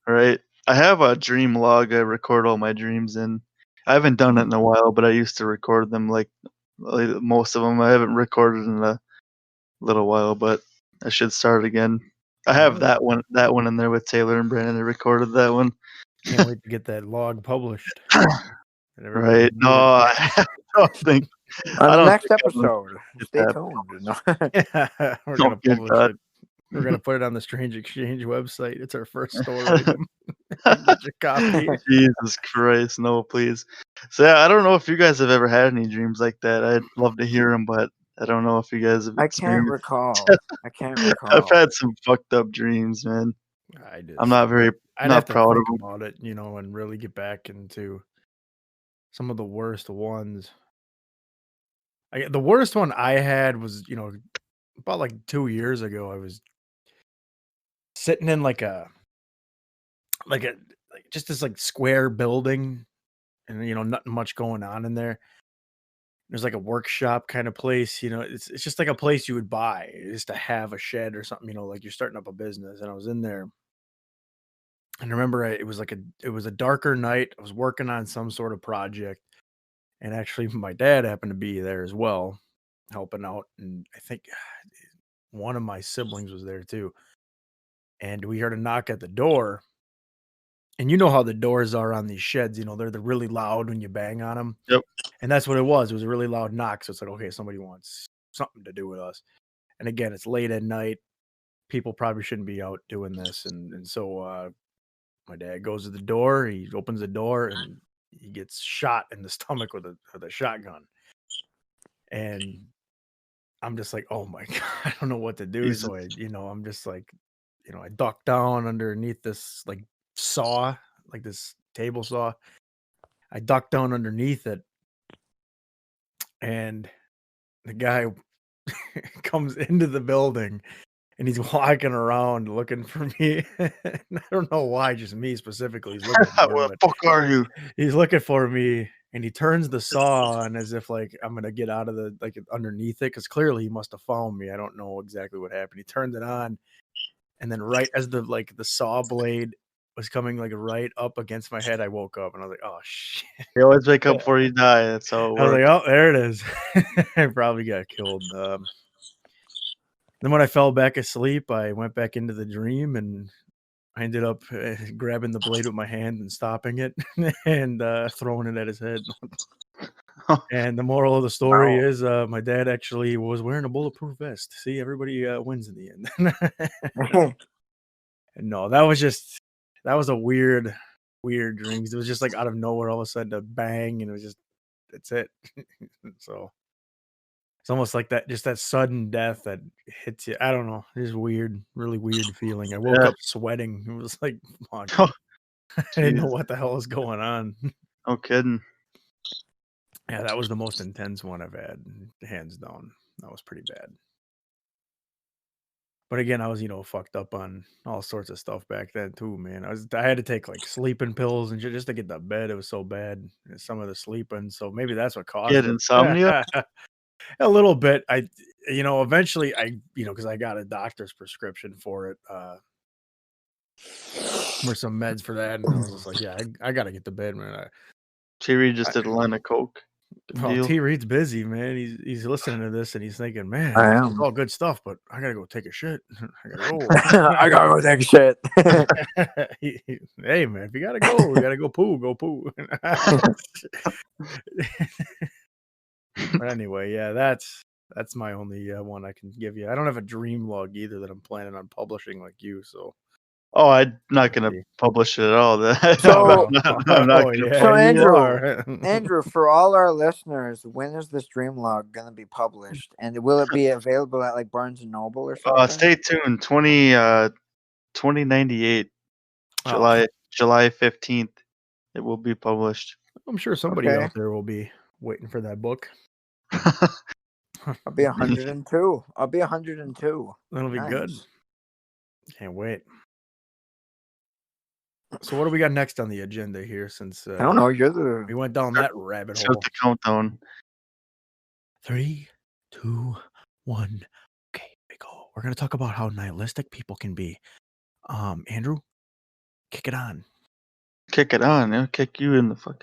Right. I have a dream log I record all my dreams in. I haven't done it in a while, but I used to record them like most of them. I haven't recorded in a little while, but I should start again. I have Oh, that one in there with Taylor and Brandon. I recorded that one. can't wait to get that log published and everybody Right. can No, hear it. I don't think On I the don't next think I'm gonna episode, get stay that. tuned. No. Yeah, we're gonna Don't get publish that. it. We're gonna put it on the Strange Exchange website. It's our first store item. Get your copy. Jesus Christ, no, please. So yeah, I don't know if you guys have ever had any dreams like that. I'd love to hear them, but I don't know if you guys have I can't experienced. recall. I can't I've recall. had some fucked up dreams, man. I'm not I'd have not to proud of think them. about it, and really get back into some of the worst ones. The worst one I had was, about like 2 years ago. I was sitting in like a like just this like square building, and nothing much going on in there. There's like a workshop kind of place, it's just like a place you would buy just to have a shed or something, like you're starting up a business. And I was in there, and I remember it was a darker night. I was working on some sort of project, and actually my dad happened to be there as well, helping out, and I think one of my siblings was there too. And we heard a knock at the door, and you know how the doors are on these sheds, they're really loud when you bang on them. Yep. And that's what it was. It was a really loud knock. So it's like, okay, somebody wants something to do with us. And again, it's late at night. People probably shouldn't be out doing this. And so my dad goes to the door. He opens the door, and he gets shot in the stomach with a shotgun. And I'm just like, oh my God, I don't know what to do. Jesus. So I'm just like, I duck down underneath this like saw, like this table saw. I duck down underneath it, and the guy comes into the building, and he's walking around looking for me. And I don't know why, just me specifically. He's looking for, Where the but fuck are you? he's looking for me, and he turns the saw on as if like I'm gonna get out of the like underneath it, because clearly he must have found me. I don't know exactly what happened. He turned it on, and then right as the saw blade was coming like right up against my head, I woke up, and I was like, oh shit. You always wake up before you die. That's how it I was like, works. oh, there it is. I probably got killed. Then when I fell back asleep, I went back into the dream, and I ended up grabbing the blade with my hand and stopping it and throwing it at his head. And the moral of the story is, my dad actually was wearing a bulletproof vest. See, everybody wins in the end. And no, that was a weird dream. 'Cause it was just like out of nowhere, all of a sudden, a bang, and it was just that's it. So it's almost like that, just that sudden death that hits you. I don't know. It's weird, really weird feeling. I woke Yeah. up sweating. It was like, fuck. Oh, I didn't know jeez. what the hell was going on. No kidding. Yeah, that was the most intense one I've had, hands down. That was pretty bad. But again, I was, fucked up on all sorts of stuff back then too, man. I had to take like sleeping pills and shit just to get to bed. It was so bad. Some of the sleeping, so maybe that's what Get caused insomnia? it. A little bit. Eventually, because I got a doctor's prescription for it, for some meds for that, and I was just like, yeah, I got to get to bed, man. T-Reid just did a line of coke. Good Well, deal. T-Reid's busy, man. He's listening to this and he's thinking, man, I this is am. all good stuff, but I gotta go take a shit. I gotta go. I gotta go take a shit. Hey, man, if you gotta go, we gotta go poo. Go poo. But anyway, yeah, that's my only one I can give you. I don't have a dream log either that I'm planning on publishing like you. So Oh, I'm not gonna publish it at all. So- I'm not oh gonna. yeah, So, you Andrew, are. Andrew, for all our listeners, when is this dream log gonna be published? And will it be available at like Barnes and Noble or something? Stay tuned. 2098, Oh, July 15th. It will be published. I'm sure somebody Okay. out there will be waiting for that book. I'll be 102. I'll be 102. That'll be good. Nice. Can't wait. So what do we got next on the agenda here? Since I don't know. You're we the went down that rabbit Start hole. the countdown. 3, 2, 1. Okay, here we go. We're gonna talk about how nihilistic people can be. Andrew, kick it on. Kick it on. Yeah, kick you in the fuck.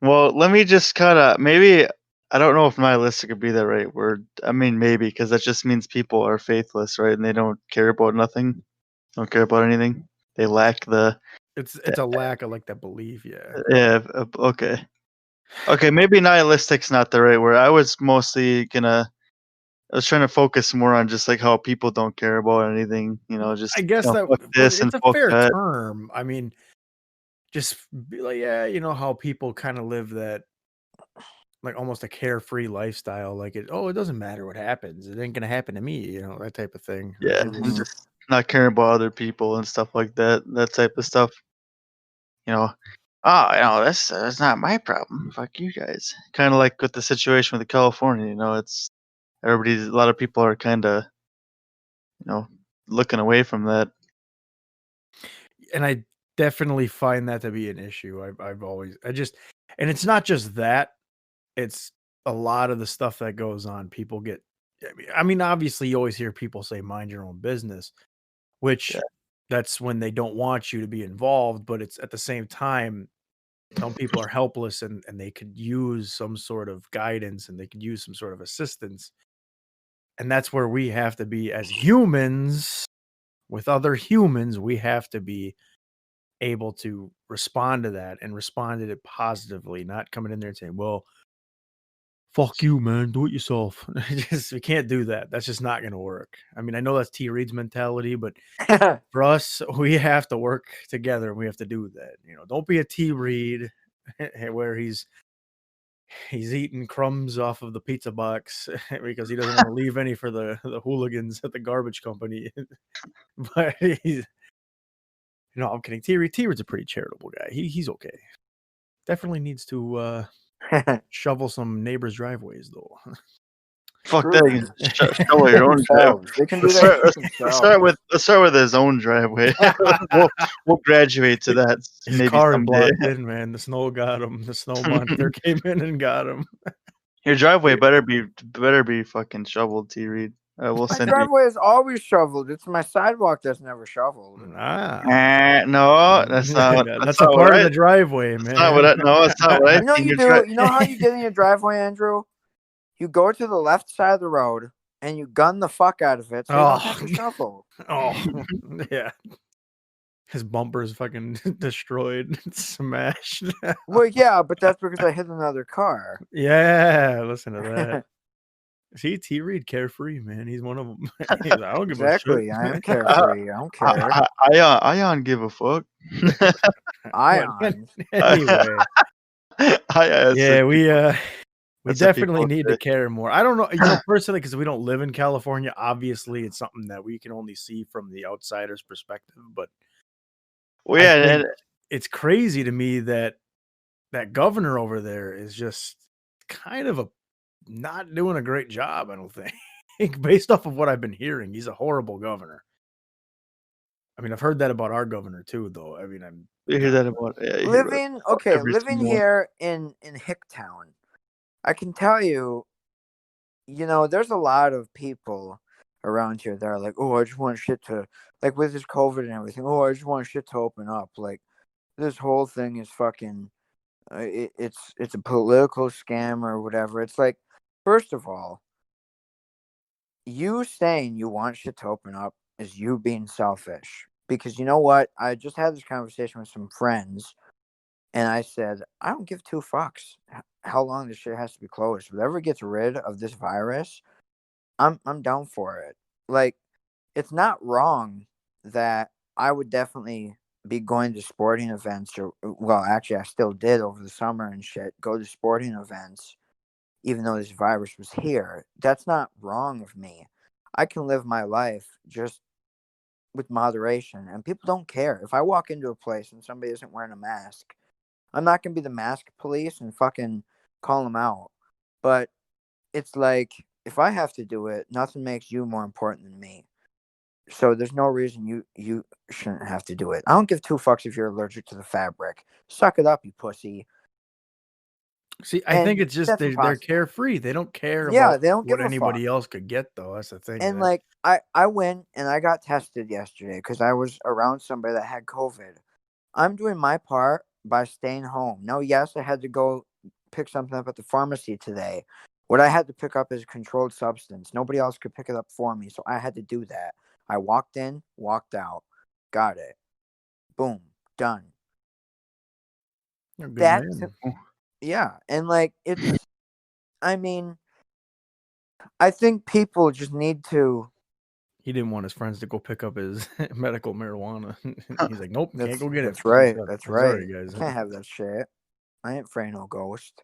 Well, let me just kind of maybe. I don't know if nihilistic would be the right word. I mean, maybe because that just means people are faithless, right? And they don't care about nothing. Don't care about anything. They lack the. It's a lack of like that belief, yeah. Yeah. Okay. Okay. Maybe nihilistic's not the right word. I was trying to focus more on just like how people don't care about anything. Just I guess that fuck this and it's a fuck fair that. term. I mean, just be like, yeah, how people kind of live that like almost a carefree lifestyle. Like it doesn't matter what happens. It ain't gonna happen to me, that type of thing. Like, Yeah, they and just- just not caring about other people and stuff like that. That type of stuff. That's not my problem. Fuck you guys. Kind of like with the situation with the California. It's a lot of people are kind of, looking away from that. and I definitely find that to be an issue. I've always and it's not just that, it's a lot of the stuff that goes on. People get, I mean, obviously you always hear people say mind your own business, which Yeah. that's when they don't want you to be involved, but it's at the same time, some people are helpless and they could use some sort of guidance and they could use some sort of assistance. And that's where we have to be as humans with other humans, we have to be able to respond to that and respond to it positively, not coming in there and saying, well, fuck you, man, do it yourself. We can't do that. That's just not going to work. I mean, I know that's T-Reid's mentality, but for us, we have to work together and we have to do that. Don't be a T-Reid where he's eating crumbs off of the pizza box because he doesn't want to leave any for the hooligans at the garbage company. But he's, I'm kidding. T-Reid's a pretty charitable guy. He's okay. Definitely needs to shovel some neighbors' driveways though. Fuck True. that. You can shovel your own driveway. They can do that. Let's start with his own driveway. we'll graduate to that His maybe car is someday. blocked in, man. The snow got him. The snow monster came in and got him. Your driveway better be fucking shoveled, T-Reid. We'll My send you. driveway is always shoveled. It's my sidewalk that's never shoveled. No, that's not. That's a part of the driveway, man. That's not what. No, it's not what I. You know what you do? You know how you get in your driveway, Andrew? You go to the left side of the road and you gun the fuck out of it so you don't have to shovel. Oh, yeah. His bumper is fucking destroyed, smashed. Well, yeah, but that's because I hit another car. Yeah, listen to that. See, T-Reid carefree, man. He's one of them. He's like, I don't give a shit. Exactly. I am carefree. I don't care. Ion give a fuck. But Ion. anyway, yeah, we that's what definitely people need say. to care more. I don't know, personally, because we don't live in California. Obviously, it's something that we can only see from the outsider's perspective. But Well, I yeah, think and it's crazy to me that that governor over there is just kind of not doing a great job. I don't think, based off of what I've been hearing, he's a horrible governor. I mean, I've heard that about our governor too, though. I mean, you hear that about you hear about every living single one. here in Hicktown, I can tell you, there's a lot of people around here that are like, oh, I just want shit to, like, with this COVID and everything. Oh, I just want shit to open up. Like, this whole thing is fucking. It's a political scam or whatever. It's like, first of all, you saying you want shit to open up is you being selfish. Because you know what? I just had this conversation with some friends, and I said, I don't give two fucks how long this shit has to be closed. Whatever gets rid of this virus, I'm down for it. Like, it's not wrong that I would definitely be going to sporting events, or, well, actually I still did over the summer and shit, go to sporting events even though this virus was here. That's not wrong of me. I can live my life just with moderation, and people don't care. If I walk into a place and somebody isn't wearing a mask, I'm not going to be the mask police and fucking call them out. But it's like, if I have to do it, nothing makes you more important than me. So there's no reason you shouldn't have to do it. I don't give two fucks if you're allergic to the fabric. Suck it up, you pussy. See, I think And it's just that's they're impossible. carefree. They don't care Yeah, about they don't what give a fuck. anybody else could get, though. That's the thing. And like, I went and I got tested yesterday because I was around somebody that had COVID. I'm doing my part by staying home. No, yes, I had to go pick something up at the pharmacy today. What I had to pick up is a controlled substance. Nobody else could pick it up for me, so I had to do that. I walked in, walked out, got it. Boom, done. You're a good That's man. yeah, and like, it's. I mean, I think people just need to. He didn't want his friends to go pick up his medical marijuana. He's like, nope, can't go get it. That's right. I'm That's I'm sorry, right. guys. Can't have that shit. I ain't afraid no ghost.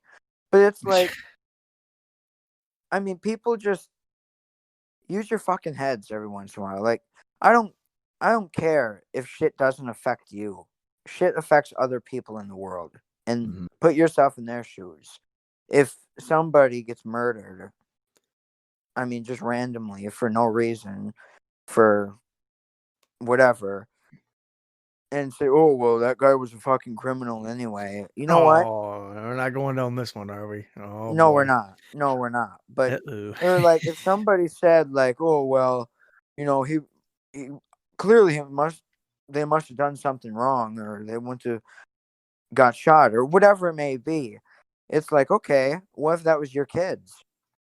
But it's like, I mean, people just use your fucking heads every once in a while. Like, I don't I don't care if shit doesn't affect you. Shit affects other people in the world. And Mhm. put yourself in their shoes. If somebody gets murdered, I mean, just randomly for no reason, for whatever, and say, "Oh, well, that guy was a fucking criminal anyway." You know what? Oh, we're not going down this one, are we? Oh No, we're boy. not. No, we're not. But Uh-oh. or like, if somebody said like, "Oh, well, he clearly they must have done something wrong, or they went to got shot, or whatever it may be." It's like, okay, what if that was your kids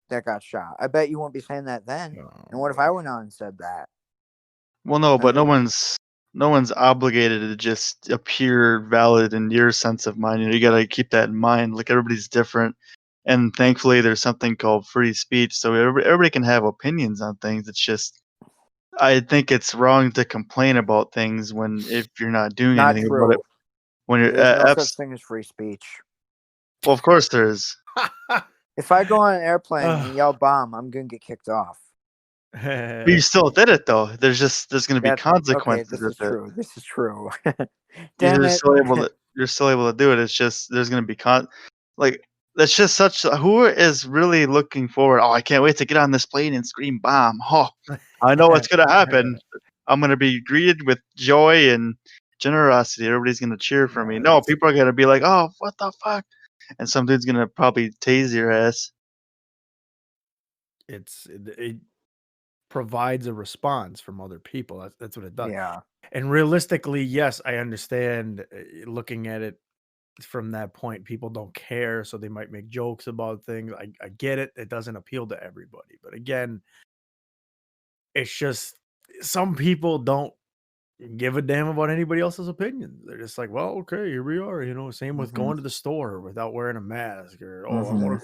that got shot? I bet you won't be saying that then. Oh, And what if boy. I went on and said that? Well, no, I but no mean, one's obligated to just appear valid in your sense of mind. You gotta keep that in mind. Like, everybody's different, and thankfully, there's something called free speech, so everybody can have opinions on things. It's just, I think it's wrong to complain about things if you're not doing not anything about it. true. When you're There's no such thing as free speech. well, of course there is. If I go on an airplane and Ugh. yell bomb, I'm gonna get kicked off. But you still did it though. There's gonna be That's okay. consequences This is with it. true. This is true. Damn it. You're still able to do it. It's just there's gonna be like that's just such who is really looking forward. Oh, I can't wait to get on this plane and scream bomb. Oh, I know what's gonna happen. I'm gonna be greeted with joy and generosity. Everybody's gonna cheer for me. No, people are gonna be like, oh, what the fuck? And some dude's gonna probably tase your ass. It provides a response from other people. That's what it does. Yeah. And realistically, yes, I understand looking at it from that point. People don't care, so they might make jokes about things. I get it. It doesn't appeal to everybody. But again, it's just some people don't give a damn about anybody else's opinions. They're just like, well, okay, here we are. Same with going to the store without wearing a mask, or I want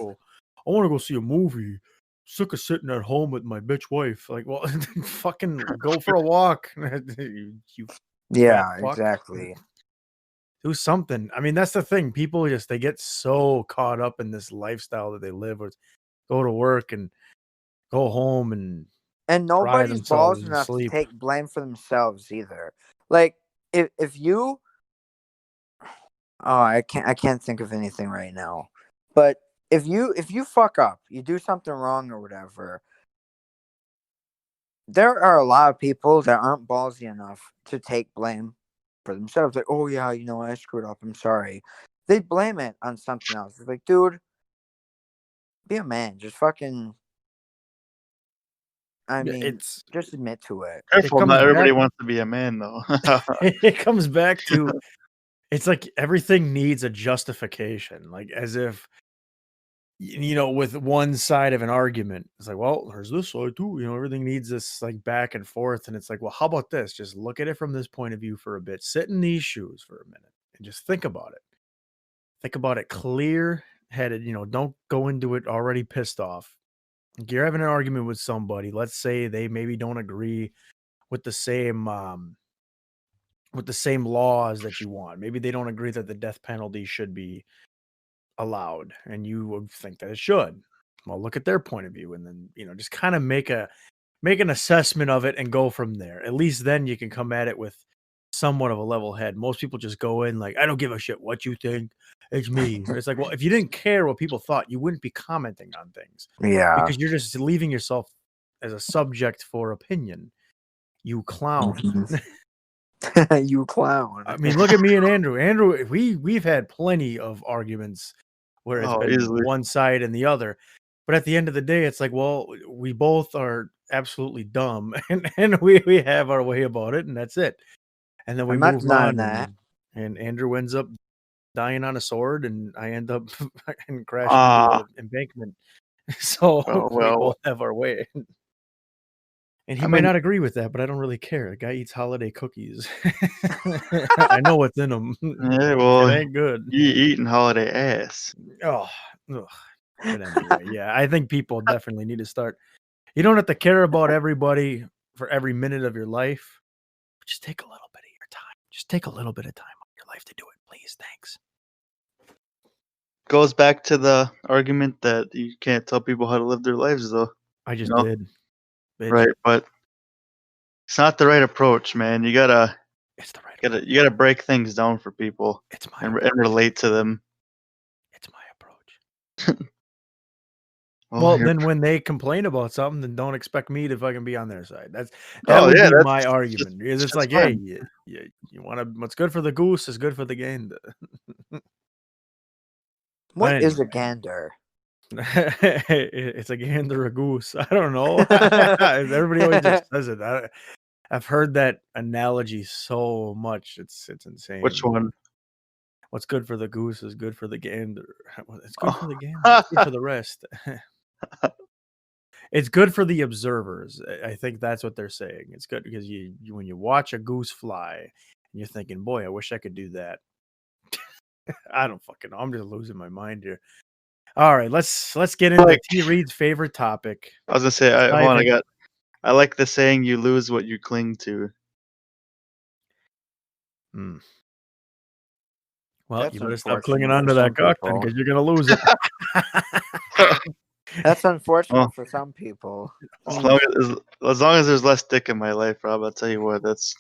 to go see a movie. Sick of sitting at home with my bitch wife. Like, well, fucking go for a walk. you fat Yeah, fuck. exactly. Do something. I mean, that's the thing. People they get so caught up in this lifestyle that they live with. Go to work and go home and cry nobody's balls themselves to enough to sleep. take blame for themselves either. Like if you, I can't think of anything right now. But if you fuck up, you do something wrong or whatever, there are a lot of people that aren't ballsy enough to take blame for themselves. Like, oh yeah, I screwed up. I'm sorry. They blame it on something else. It's like, dude, be a man. Just fucking. I Yeah, mean, just admit to it. it Careful, comes not everybody back. wants to be a man, though. It comes back to it's like everything needs a justification, like as if with one side of an argument, it's like, well, there's this side too. Everything needs this like back and forth, and it's like, well, how about this? Just look at it from this point of view for a bit. Sit in these shoes for a minute and just think about it. Think about it clear headed. Don't go into it already pissed off. Like you're having an argument with somebody. Let's say they maybe don't agree with the same laws that you want. Maybe they don't agree that the death penalty should be allowed, and you would think that it should. Well, look at their point of view, and then just kind of make an assessment of it and go from there. At least then you can come at it with somewhat of a level head. Most people just go in like, I don't give a shit what you think. It's me. It's like, well, if you didn't care what people thought, you wouldn't be commenting on things Yeah. because you're just leaving yourself as a subject for opinion. You clown. You clown. I mean, look at me and Andrew. Andrew, we've had plenty of arguments where it's been easily. one side and the other. But at the end of the day, it's like, well, we both are absolutely dumb and we have our way about it, and that's it. And then we I'm not move denying on, that. and Andrew ends up dying on a sword, and I end up and crashing into an embankment. So we Well, both have our way. And he I might mean, not agree with that, but I don't really care. The guy eats holiday cookies. I know what's in them. yeah, It well, ain't good. you eating holiday ass. Oh, ugh. But anyway, yeah, I think people definitely need to start. You don't have to care about everybody for every minute of your life. But just take a little bit of your time. Just take a little bit of time out of your life to do it, please. Thanks. Goes back to the argument that you can't tell people how to live their lives, though. I just No. did. Bitch. Right, but it's not the right approach, man. You gotta It's the right approach. you gotta break things down for people It's my and approach. relate to them. It's my approach. Well, then when they complain about something, then don't expect me to fucking be on their side. That would be my argument. Because it's like, hey, you want to, what's good for the goose is good for the gander. What is a gander? It's a gander, a goose. I don't know. Everybody always just says it. I've heard that analogy so much. It's insane. Which one? What's good for the goose is good for the gander. It's good for the gander. It's good for the rest. It's good for the observers. I think that's what they're saying. It's good because you when you watch a goose fly, and you're thinking, boy, I wish I could do that. I don't fucking know. I'm just losing my mind here. All right, let's get into T-Reid's favorite topic. I was gonna say, I like the saying, "You lose what you cling to." Well, That's you better stop unfortunate clinging for onto some that cock then, people. because you're gonna lose it. That's unfortunate for some people. As long as there's less dick in my life, Rob, I'll tell you what, that's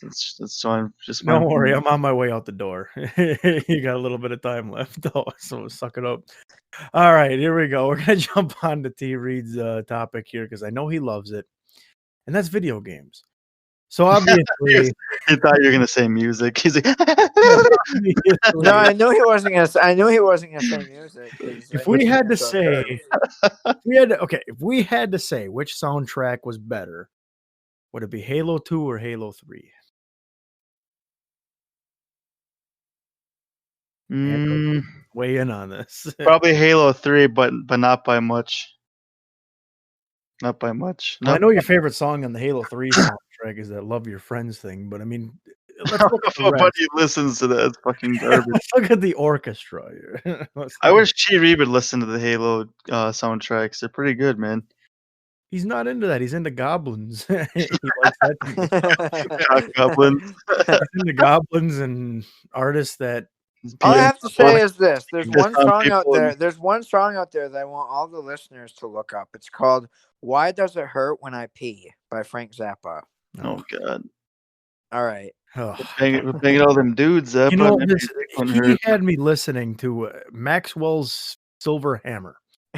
fine. Just fine. Don't worry, I'm on my way out the door. You got a little bit of time left, though, so suck it up. All right, here we go. We're gonna jump on to T-Reid's topic here because I know he loves it, and that's video games. So obviously, he thought you were gonna say music. He's like, no, I knew he wasn't gonna. I knew he wasn't gonna say music. If we had to say, if we had to say which soundtrack was better, would it be Halo 2 or Halo 3? Weigh in on this. Probably Halo 3, but not by much. Not by much. Well, I know your favorite song on the Halo 3 soundtrack is that "Love Your Friends" thing, but I mean, let's look at the Nobody rest. listens to that. It's fucking garbage. Let's look at the orchestra here. I wish T-Reid would listen to the Halo soundtracks. They're pretty good, man. He's not into that. He's into goblins. He likes that too. Cock goblins. He's into goblins and artists that All I have to say Fuck. is this: there's Just one some song out people- there. There's one song out there that I want all the listeners to look up. It's called "Why Does It Hurt When I Pee" by Frank Zappa. Oh god. All right. Ugh. We're banging all them dudes up. You know, I this, mean, he had me listening to Maxwell's Silver Hammer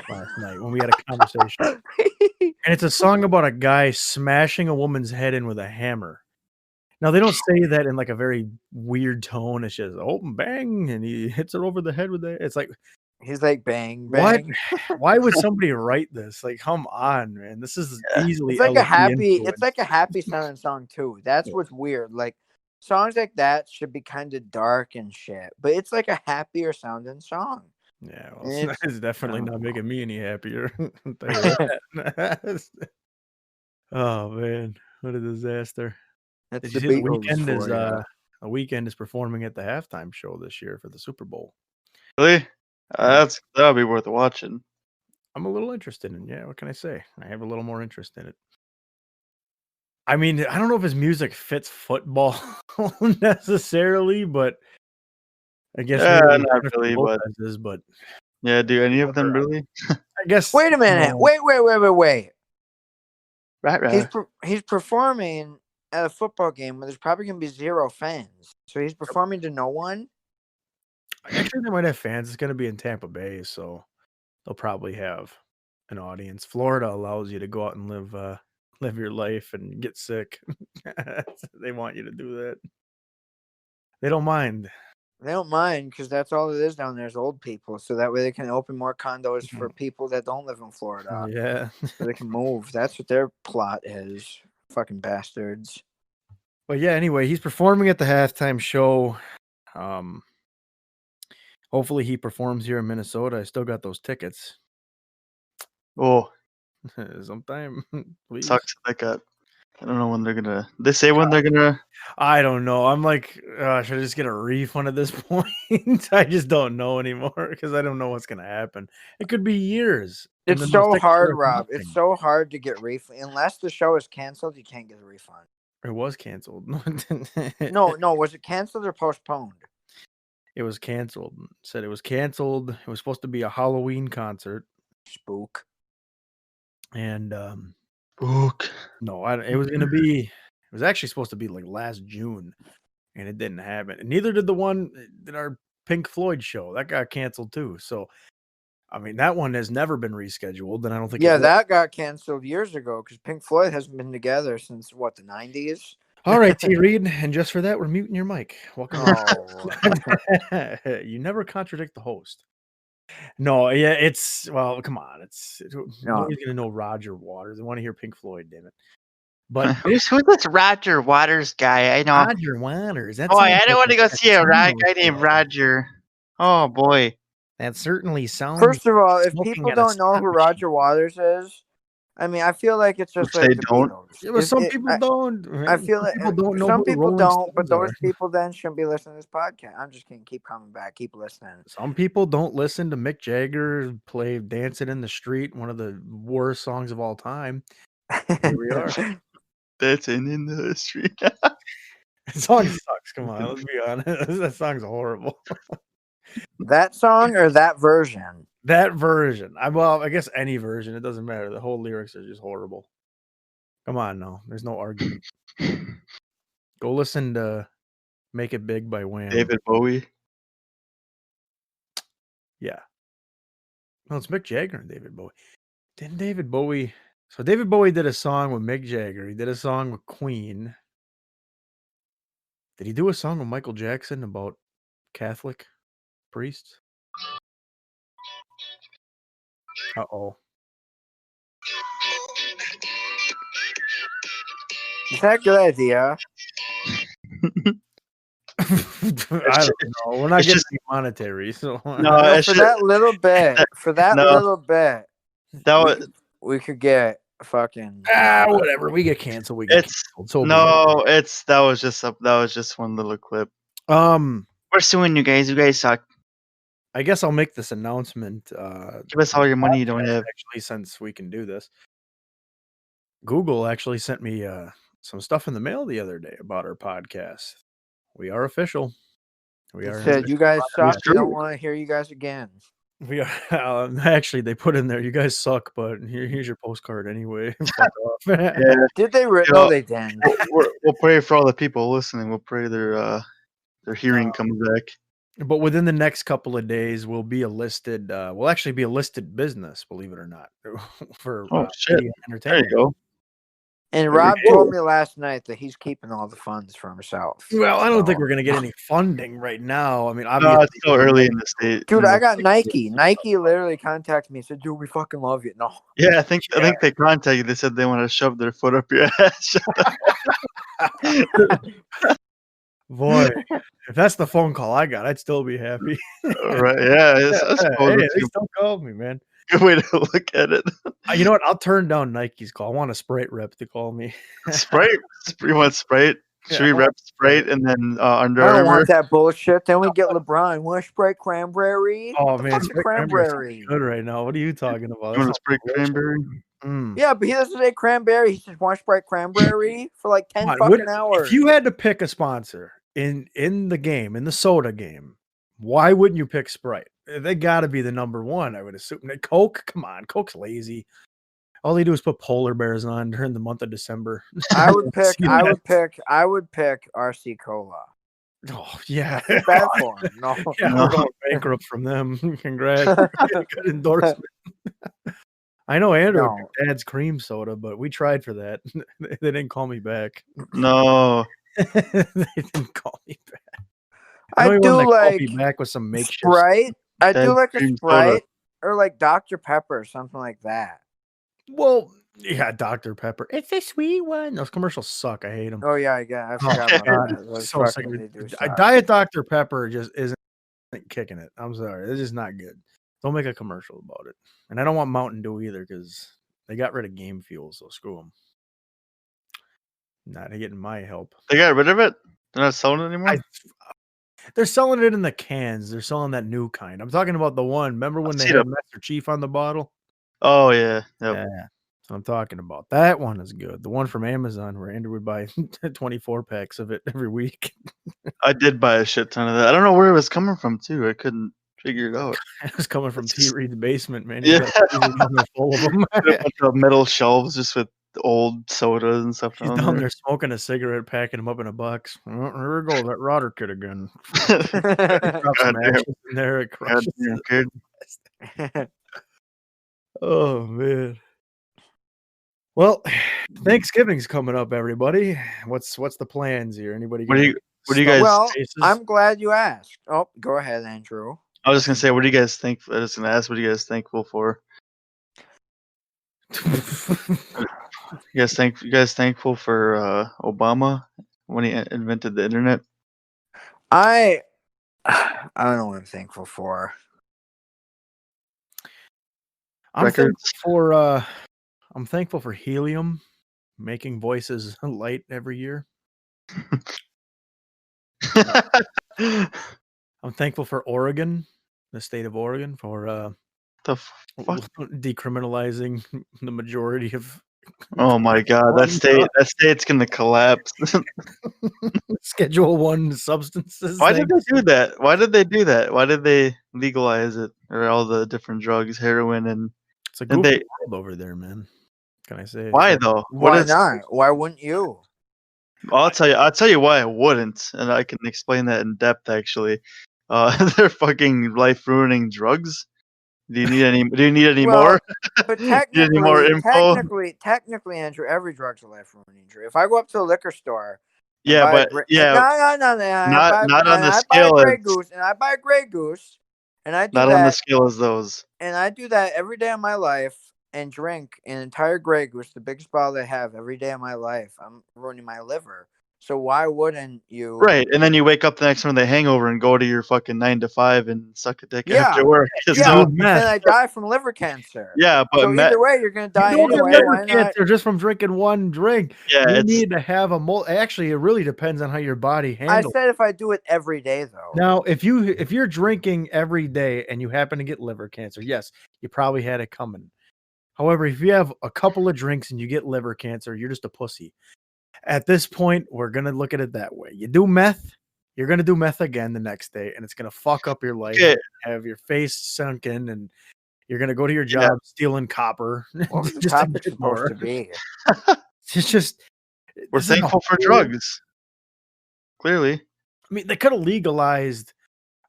last night when we had a conversation. And it's a song about a guy smashing a woman's head in with a hammer. Now, they don't say that in like a very weird tone. It's just, oh, bang, and he hits her over the head with it. It's like, He's like bang what? bang. Why would somebody write this? Like, come on, man. This is easily It's like a LSD happy. influenced. It's like a happy sounding song too. That's what's weird. Like songs like that should be kind of dark and shit, but it's like a happier sounding song. Yeah, well, it's definitely not making me any happier. I'll tell you that. Oh man, what a disaster! That's Did you the see the Beatles weekend is for ya. a weekend is performing at the halftime show this year for the Super Bowl? Really? That'll be worth watching. I'm a little interested in. Yeah, what can I say? I have a little more interest in it. I mean, I don't know if his music fits football necessarily, but I guess Yeah, maybe not Jennifer really, but Lopez's, but yeah, do any of them really? I guess. Wait a minute. no. Wait. Right. He's performing at a football game where there's probably gonna be 0 fans. So he's performing to no one. Actually, they might have fans. It's going to be in Tampa Bay, so they'll probably have an audience. Florida allows you to go out and live your life and get sick. They want you to do that. They don't mind. They don't mind because that's all it is down there is old people. So that way they can open more condos for people that don't live in Florida. Yeah. So they can move. That's what their plot is. Fucking bastards. But yeah, anyway, he's performing at the halftime show. Hopefully he performs here in Minnesota. I still got those tickets. Oh, Sometime, please. sucks. Like I don't know when they're gonna. They say when they're gonna. I don't know. I'm like, should I just get a refund at this point? I just don't know anymore because I don't know what's gonna happen. It could be years. and It's then those so tickets hard, are Rob. nothing. It's so hard to get refund. Unless the show is canceled, you can't get a refund. It was canceled. No. Was it canceled or postponed? It was canceled. Said it was canceled. It was supposed to be a Halloween concert, Spook. and Book. no, it was gonna be. It was actually supposed to be like last June, and it didn't happen. And neither did the one in our Pink Floyd show. That got canceled too. So, I mean, that one has never been rescheduled, and I don't think. Yeah, it will. that got canceled years ago because Pink Floyd hasn't been together since what, the 90s? All right, T-Reid, and just for that, we're muting your mic. Welcome. Oh. You never contradict the host. No, yeah, it's come on, nobody's gonna know Roger Waters. They want to hear Pink Floyd, damn it. But Who's this Roger Waters guy? I know. Roger Waters. Oh, I don't want to go see a guy named Roger. Oh boy. That certainly sounds. First of all, if smoking people at a don't know slot who machine. Roger Waters is, I mean, I feel like it's just If like they the don't- Beatles. Yeah, but some If- people don't. I feel like people don't know. some who people Rolling don't, but Stones those are. people then shouldn't be listening to this podcast. I'm just gonna keep coming back, keep listening. Some people don't listen to Mick Jagger play "Dancing in the Street," one of the worst songs of all time. Here we are. Dancing in the street. That song sucks. Come on, let's be honest. That song's horrible. That song or that version? That version. I guess any version. It doesn't matter. The whole lyrics are just horrible. Come on, no. There's no argument. Go listen to "Make It Big" by Wham. David Bowie. Yeah. No, it's Mick Jagger and David Bowie. Didn't David Bowie? So David Bowie did a song with Mick Jagger. He did a song with Queen. Did he do a song with Michael Jackson about Catholic priests? Uh-oh. Is that a good idea? I don't know. We're not it's getting just- any monetary, so No, No, it's for just- that little bit, No. little bit, That was we could get fucking. Whatever. We get canceled. We get It's canceled. So no, that was just one little clip. We're suing you guys. You guys suck. I guess I'll make this announcement. Give us all your money you don't have. Actually, since we can do this, Google actually sent me some stuff in the mail the other day about our podcast. We are official. We It are said you guys suck. true. We don't want to hear you guys again. We are actually they put in there. You guys suck, but here's your postcard anyway. Fuck off. Yeah, Did they? You No, know, they didn't. we'll pray for all the people listening. We'll pray their hearing comes back. But within the next couple of days, we'll be a listed. We'll actually be a listed business, believe it or not, for Shit! media and There entertainment. you go. And There we Rob go. told me last night that he's keeping all the funds for himself. Well, I don't So- think we're gonna get any funding right now. I mean, No, obviously, it's still early in the state. Dude, I got Nike. Nike literally contacted me and said, "Dude, we fucking love you." No, Yeah, I think they contacted you. They said they want to shove their foot up your ass. boy, if that's the phone call I got, I'd still be happy. Right? Yeah, I suppose Hey, it's they still called me, man. a good way to look at it. You know what? I'll turn down Nike's call. I want a Sprite rep to call me. Sprite? You want Sprite? Should Yeah, we I rep want Sprite and then Under I don't Armour? want that bullshit. Then we get LeBron. Want to spray cranberry? Oh The man, fucking Sprite cranberry's cranberry. good right now. What are you talking about? You want That's to spray delicious. cranberry? Yeah, but he doesn't say cranberry. He says, "Want to spray cranberry?" for like 10 Come on, fucking hours. If you had to pick a sponsor in the game, in the soda game, why wouldn't you pick Sprite? They got to be the number one, I would assume. Coke, come on, Coke's lazy. All they do is put polar bears on during the month of December. I would pick. See I that? would pick RC Cola. Oh yeah, Too bad for him. No. yeah, No. we're going bankrupt from them. Congrats, good endorsement. I know Andrew No. picked Dad's cream soda, but we tried for that. They didn't call me back. No. They didn't call me back. I know I he do wanted to call me like back with some makeshift. Sprite. I do Dad's like a cream Sprite or like Dr. Pepper, something like that. Well, yeah, Dr. Pepper. It's a sweet one. Those commercials suck. I hate them. Oh yeah, I forgot Oh, about God, that. Those so sick fucking of they it. do A suck. Diet Dr. Pepper just isn't kicking it. I'm sorry. It's just not good. Don't make a commercial about it. And I don't want Mountain Dew either because they got rid of Game Fuel, so screw them. Not getting my help. They got rid of it? They're not selling it anymore? They're selling it in the cans. They're selling that new kind. I'm talking about the one. Remember when they seen had it. Master Chief on the bottle? Oh, yeah. Yep. Yeah. That's what I'm talking about. That one is good. The one from Amazon where Andrew would buy 24 packs of it every week. I did buy a shit ton of that. I don't know where it was coming from, too. I couldn't figure it out. It was coming from It's just- T-Reid's basement, man. Yeah. He's got a freezer down there full of them. A bunch of metal shelves just with old sodas and stuff He's down down there. there smoking a cigarette, packing them up in a box. Oh, here we go, that rotter kid again. Drop some Goddamn. ashes in there. It crushes Goddamn kid. Oh man. Well, Thanksgiving's coming up, everybody. What's the plans here? Anybody? What do you gonna guys- Well, faces? I'm glad you asked. Oh, go ahead, Andrew. I was just going to say, what do you guys think? I was going to ask, what are you guys thankful for? You guys thankful for Obama when he invented the internet? I don't know what I'm thankful for. I'm Records? I'm thankful for helium, making voices light every year. I'm thankful for Oregon, the state of Oregon, for The fuck? decriminalizing the majority of Oh my god, that state's gonna collapse. Schedule 1 substances. Why did they do that? Why did they legalize it, or all the different drugs, heroin, and It's a and goofy they- world over there, man. Can I say? why though? Why not? Why wouldn't you? I'll tell you why I wouldn't, and I can explain that in depth actually. They're fucking life ruining drugs. Do you need any Well, more? But You need any more info? technically, Andrew, every drug's a life ruining injury. If I go up to a liquor store, Yeah, but no, not on the scale Grey as Goose, and I buy Grey Goose, and I do not that, on the scale as those. and I do that every day of my life, and drink an entire Grey Goose, the biggest bottle they have, every day of my life. I'm ruining my liver. So why wouldn't you? Right, and then you wake up the next morning with a hangover and go to your fucking 9 to 5 and suck a dick Yeah. after work. You Yeah, do and meth. I die from liver cancer. Yeah, but So either way, you're gonna You die don't get anyway. liver Why not? cancer just from drinking one drink. yeah, You it's need to have a actually, it really depends on how your body I handles. said if I do it every day, though. Now, if you're drinking every day and you happen to get liver cancer, yes, you probably had it coming. However, if you have a couple of drinks and you get liver cancer, you're just a pussy. At this point, we're gonna look at it that way. You do meth, you're gonna do meth again the next day, and it's gonna fuck up your life. okay. Have your face sunken, and you're gonna go to your Yeah. job stealing copper What was the just to topic get supposed more. to be? It's just We're this is a thankful for whole- drugs. Clearly. I mean, they could have legalized.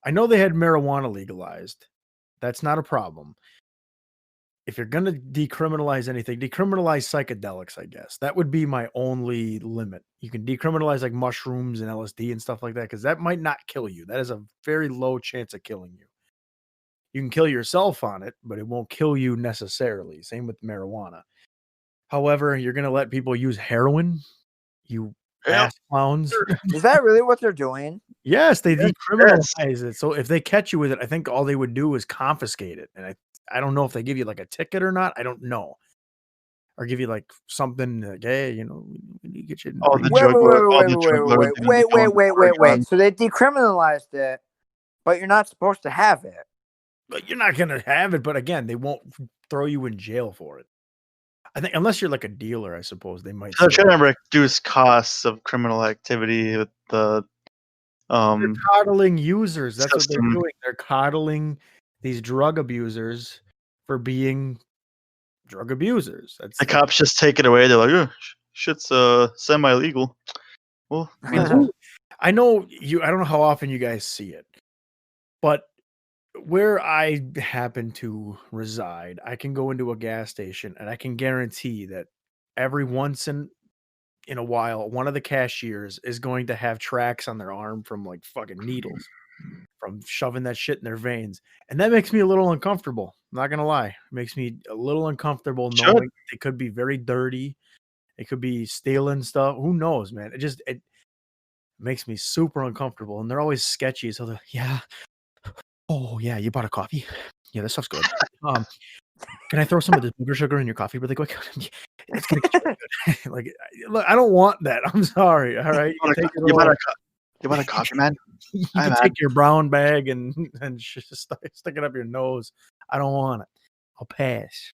I know they had marijuana legalized. That's not a problem. If you're gonna decriminalize anything, decriminalize psychedelics, I guess. That would be my only limit. You can decriminalize like mushrooms and LSD and stuff like that, because that might not kill you. That is a very low chance of killing you. You can kill yourself on it, but it won't kill you necessarily. Same with marijuana. However, you're gonna let people use heroin, you Yep. ass clowns. Is that really what they're doing? Yes, they Yes, decriminalize it. So if they catch you with it, I think all they would do is confiscate it. And I don't know if they give you like a ticket or not. I don't know. Or give you like something like, hey, we need to get you. All the Wait, drug wait, lords, all wait, the wait, drug wait, lords wait, are gonna be wait, going wait, to wait, wait, Oregon. wait. So they decriminalized it, but you're not supposed to have it. But you're not gonna have it. But again, they won't throw you in jail for it. I think unless you're like a dealer, I suppose they might. So still- trying to reduce costs of criminal activity with the They're coddling users. That's what system. they're doing. They're coddling these drug abusers for being drug abusers. That's The cops just take it away. They're like, oh, shit's semi-legal. Well, I mean, I know you. I don't know how often you guys see it, but where I happen to reside, I can go into a gas station and I can guarantee that every once in a while, one of the cashiers is going to have tracks on their arm from like fucking needles, from shoving that shit in their veins, and that makes me a little uncomfortable. I'm not gonna lie, it makes me a little uncomfortable Should. knowing they could be very dirty. It could be stealing stuff. Who knows, man? It makes me super uncomfortable, and they're always sketchy. So they're, yeah, oh yeah, you bought a coffee? Yeah, that stuff's good. Can I throw some of this booger sugar in your coffee really quick? It's gonna get you really good. Like, look, I don't want that. I'm sorry. All right, you can take it You bought all. you bought a coffee, man? You Hi, can man. take your brown bag and just stick it up your nose. I don't want it. I'll pass.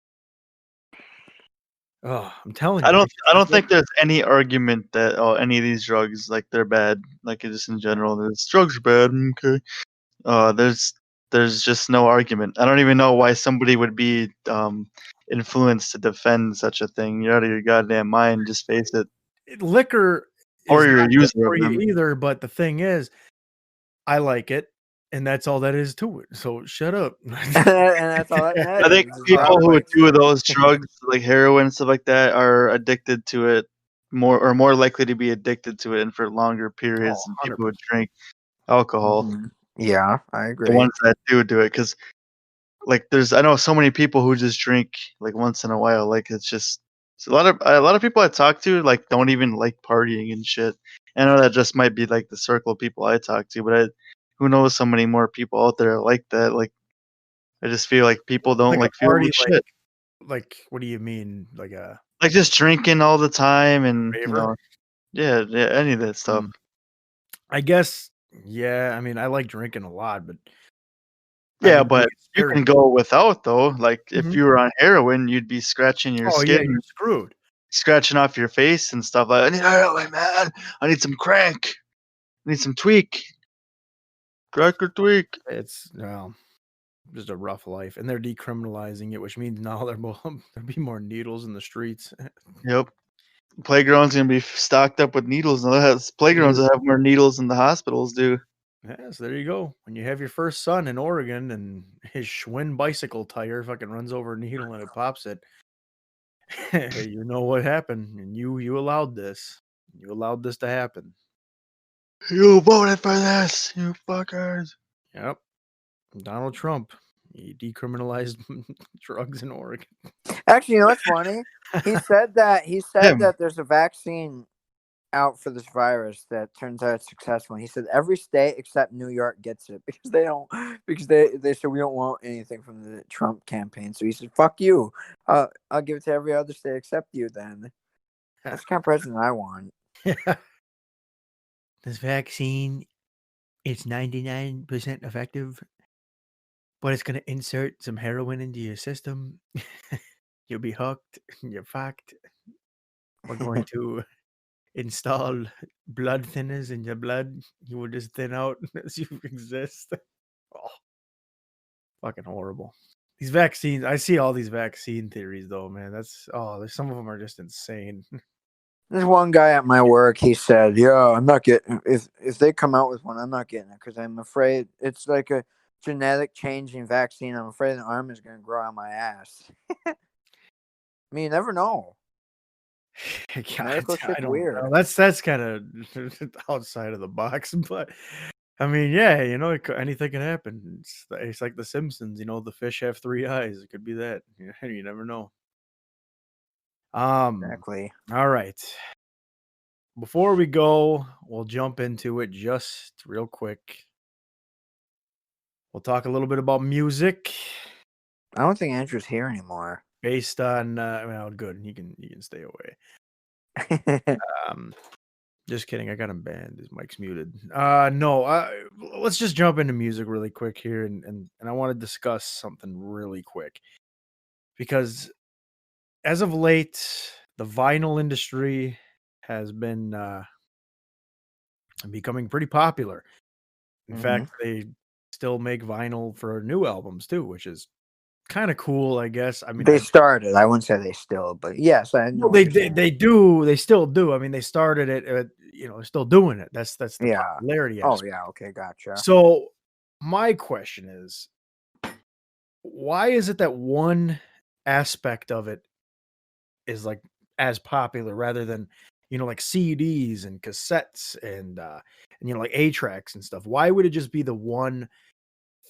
Oh, I'm telling you. I don't think there's any argument that any of these drugs like they're bad. Like just in general, there's drugs are bad. Okay. There's just no argument. I don't even know why somebody would be influenced to defend such a thing. You're out of your goddamn mind. Just face it. liquor Or is you're a not good user for of you them. either, but the thing is, I like it, and that's all that is to it. So shut up. and that's all that matters. I think is people Robert who likes do it. those drugs, like heroin and stuff like that, are addicted to it more likely to be addicted to it and for longer periods Oh, than people 100%. would drink alcohol. Mhm. Yeah, I The agree. ones that do it, because like I know so many people who just drink like once in a while. Like it's a lot of people I talk to like don't even like partying and shit. I know that just might be like the circle of people I talk to, but who knows so many more people out there like that. Like I just feel like people don't Like a like feel party, like shit. like what do you mean? Like a Like just drinking all the time and raver? yeah, any of that stuff. I guess, yeah. I mean, I like drinking a lot, but Yeah, I've been but you doing can it go without though. Like if Mhm. you were on heroin, you'd be scratching your Oh yeah, skin, you're screwed. scratching off your face and stuff. Like I need heroin, man. I need some crank. I need some tweak. Crack or tweak. It's just a rough life, and they're decriminalizing it, which means now there'll be more needles in the streets. Yep. Playground's gonna be stocked up with needles. Now playgrounds will have more needles than the hospitals do. Yes, there you go. When you have your first son in Oregon and his Schwinn bicycle tire fucking runs over a needle and it pops it, you know what happened, and you allowed this. You allowed this to happen. You voted for this, you fuckers. Yep. Donald Trump. He decriminalized drugs in Oregon. Actually, you know what's funny? He said that Him. there's a vaccine out for this virus that turns out it's successful. And he said every state except New York gets it because they don't because they said we don't want anything from the Trump campaign. So he said, "Fuck you. I'll give it to every other state except you." Then that's the kind of president I want. This vaccine, it's 99% effective, but it's gonna insert some heroin into your system. You'll be hooked. You're fucked. We're going to install blood thinners in your blood. You will just thin out as you exist. Oh, fucking horrible. These vaccines, I see all these vaccine theories though, man. There's some of them are just insane. There's one guy at my work. He said, "Yeah, I'm not getting if they come out with one, I'm not getting it because I'm afraid it's like a genetic changing vaccine. I'm afraid the arm is going to grow on my ass." I mean, you never know. God, Medical I shit's don't weird. know. That's kind of outside of the box, but I mean, yeah, anything can happen. It's like The Simpsons. The fish have three eyes. It could be that. You never know. Exactly. All right. Before we go, we'll jump into it just real quick. We'll talk a little bit about music I don't think Andrew's here anymore. based on. Well, good. You can stay away. Um, just kidding. I got him banned. His mic's muted. No. Let's just jump into music really quick here, and I want to discuss something really quick because as of late, the vinyl industry has been becoming pretty popular. In fact, they still make vinyl for new albums too, which is kind of cool, I guess. I mean, They started. I wouldn't say they still, but yes, I know well, what you're saying. they do. They still do. I mean, they started it. They're still doing it. That's the Yeah. popularity Oh aspect. yeah. Okay. Gotcha. So, my question is, why is it that one aspect of it is like as popular rather than like CDs and cassettes and like A tracks and stuff? Why would it just be the one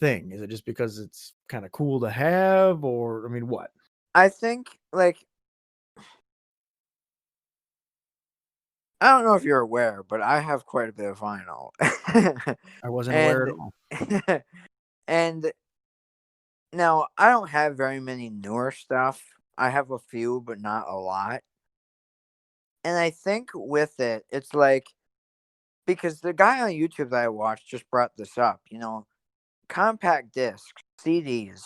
thing? Is it just because it's kind of cool to have, or I mean, what? I think I don't know if you're aware, but I have quite a bit of vinyl, I wasn't aware and at all. and now I don't have very many newer stuff. I have a few, but not a lot. And I think with it, it's like because the guy on YouTube that I watched just brought this up. Compact discs, CDs,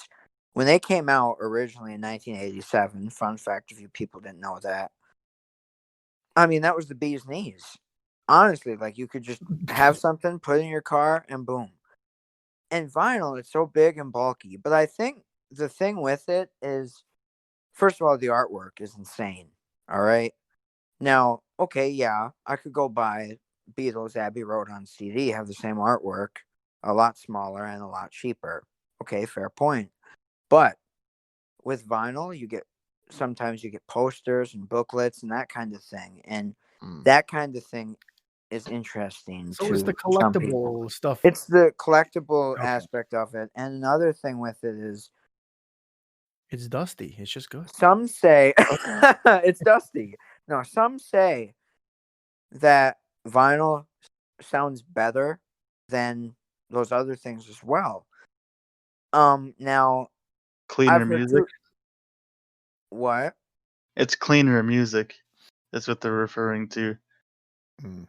when they came out originally in 1987. Fun fact, if you people didn't know that. I mean, that was the bee's knees. Honestly, like you could just have something, put in your car, and boom. And vinyl, it's so big and bulky. But I think the thing with it is, first of all, the artwork is insane. All right. Now, okay, yeah, I could go buy Beatles Abbey Road on CD, have the same artwork, a lot smaller and a lot cheaper. Okay, fair point. But with vinyl, sometimes you get posters and booklets and that kind of thing. And Mm. that kind of thing is interesting So is the to some people. collectible stuff. It's the collectible Okay. aspect of it. And another thing with it is It's dusty. It's just good. some say it's dusty. No, some say that vinyl sounds better than those other things as well. Now Cleaner I've heard music. what? It's cleaner music. That's what they're referring to. Mm.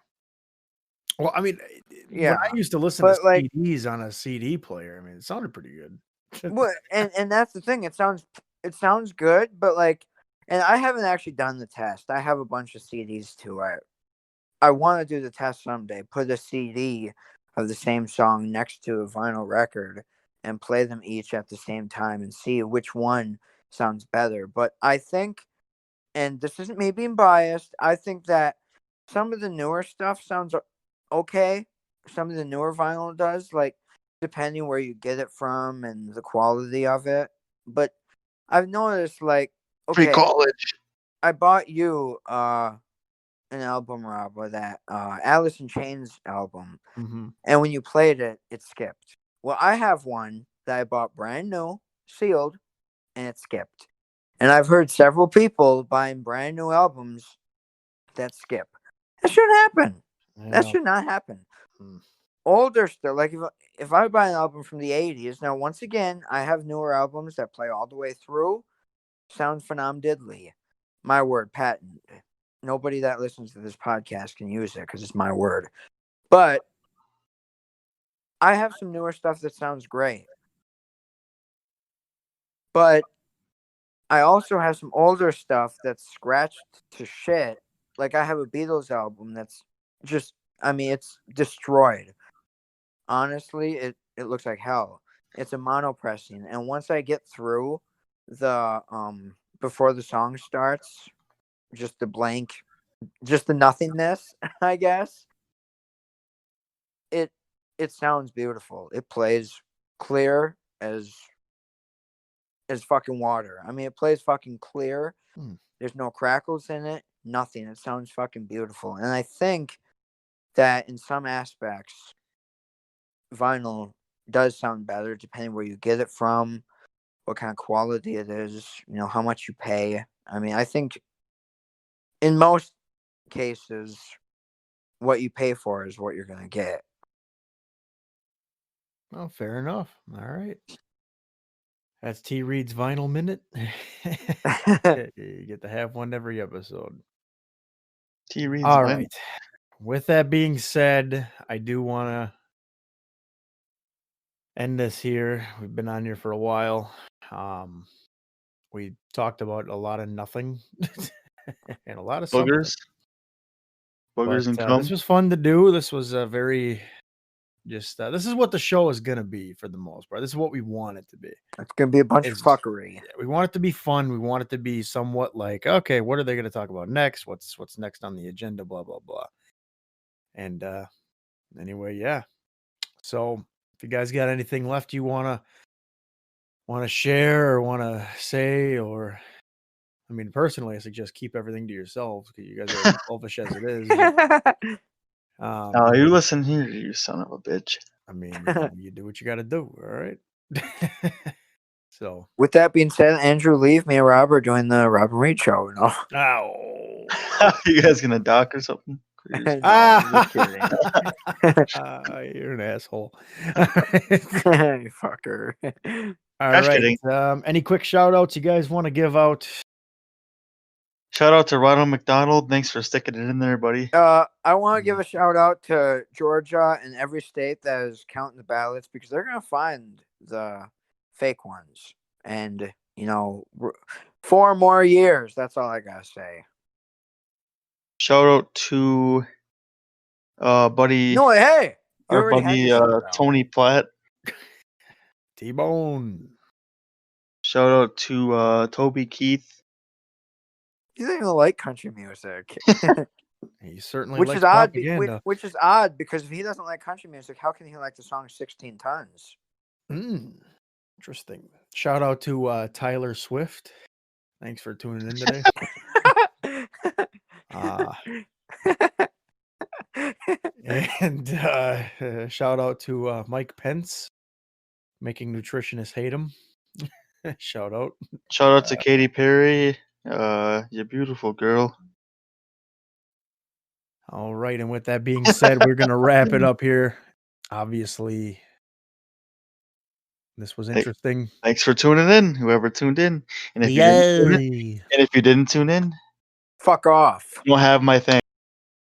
Well, I mean, when I Yeah, used to listen to but like, CDs on a CD player, I mean, it sounded pretty good. what? And that's the thing. It sounds good, but like, and I haven't actually done the test. I have a bunch of CDs too. I want to do the test someday. Put a CD of the same song next to a vinyl record and play them each at the same time and see which one sounds better. But I think, and this isn't me being biased, I think that some of the newer stuff sounds okay. Some of the newer vinyl does, like depending where you get it from and the quality of it. But I've noticed, like, Free okay, college. I bought you an album, Rob, or that Alice in Chains album, Mm-hmm. and when you played it, it skipped. Well, I have one that I bought brand new, sealed, and it skipped. And I've heard several people buying brand new albums that skip. That shouldn't happen. That Yeah. should not happen. Hmm. Older stuff, like if I buy an album from the 80s, now once again, I have newer albums that play all the way through. Sound phenom diddly. My word, patent. Nobody that listens to this podcast can use it because it's my word. But I have some newer stuff that sounds great. But I also have some older stuff that's scratched to shit. Like I have a Beatles album that's just, I mean, it's destroyed. Honestly, it looks like hell. It's a mono pressing, and once I get through the before the song starts, just the blank, just the nothingness, I guess. It it sounds beautiful. It plays clear as fucking water. I mean, it plays fucking clear. There's no crackles in it, nothing. It sounds fucking beautiful. And I think that in some aspects, vinyl does sound better depending where you get it from, what kind of quality it is, how much you pay. I mean, I think in most cases, what you pay for is what you're going to get. Well, fair enough. All right. That's T-Reid's Vinyl Minute. You get to have one every episode. T-Reid's All vinyl. right. With that being said, I do want to end this here. We've been on here for a while. We talked about a lot of nothing and a lot of something. Boogers and But cum. this was fun to do. This was a very this is what the show is going to be for the most part. This is what we want it to be. It's going to be a bunch of fuckery. We want it to be fun. We want it to be somewhat like, okay, what are they going to talk about next? What's next on the agenda? Blah, blah, blah. And anyway, yeah. So if you guys got anything left you want to share or want to say, or I mean, personally, I suggest keep everything to yourselves because you guys are selfish as it is. But, Oh, you listen here, you son of a bitch. I mean, you do what you got to do. All right. So, with that being said, Andrew, leave me and Robert doing the Robert Reed show. ow. You guys gonna dock or something? No, I'm just kidding. You're an asshole. Fucker. All Just right. kidding. Any quick shout outs you guys want to give out? Shout out to Ronald McDonald. Thanks for sticking it in there, buddy. I want to give a shout out to Georgia and every state that is counting the ballots because they're going to find the fake ones. And, 4 more years. That's all I got to say. Shout out to buddy. No, hey. Our buddy Tony Platt. T-Bone. Shout out to Toby Keith. He doesn't even like country music. He certainly which likes is odd. propaganda. Which is odd because if he doesn't like country music, how can he like the song 16 Tons? Interesting. Shout out to Tyler Swift. Thanks for tuning in today. And shout out to Mike Pence, making nutritionists hate him. Shout out. Shout out to Katy Perry. You beautiful girl. All right, and with that being said, we're gonna wrap it up here. Obviously, this was interesting. Thanks for tuning in, whoever tuned in. And if you didn't tune in, fuck off. You don't have my thanks.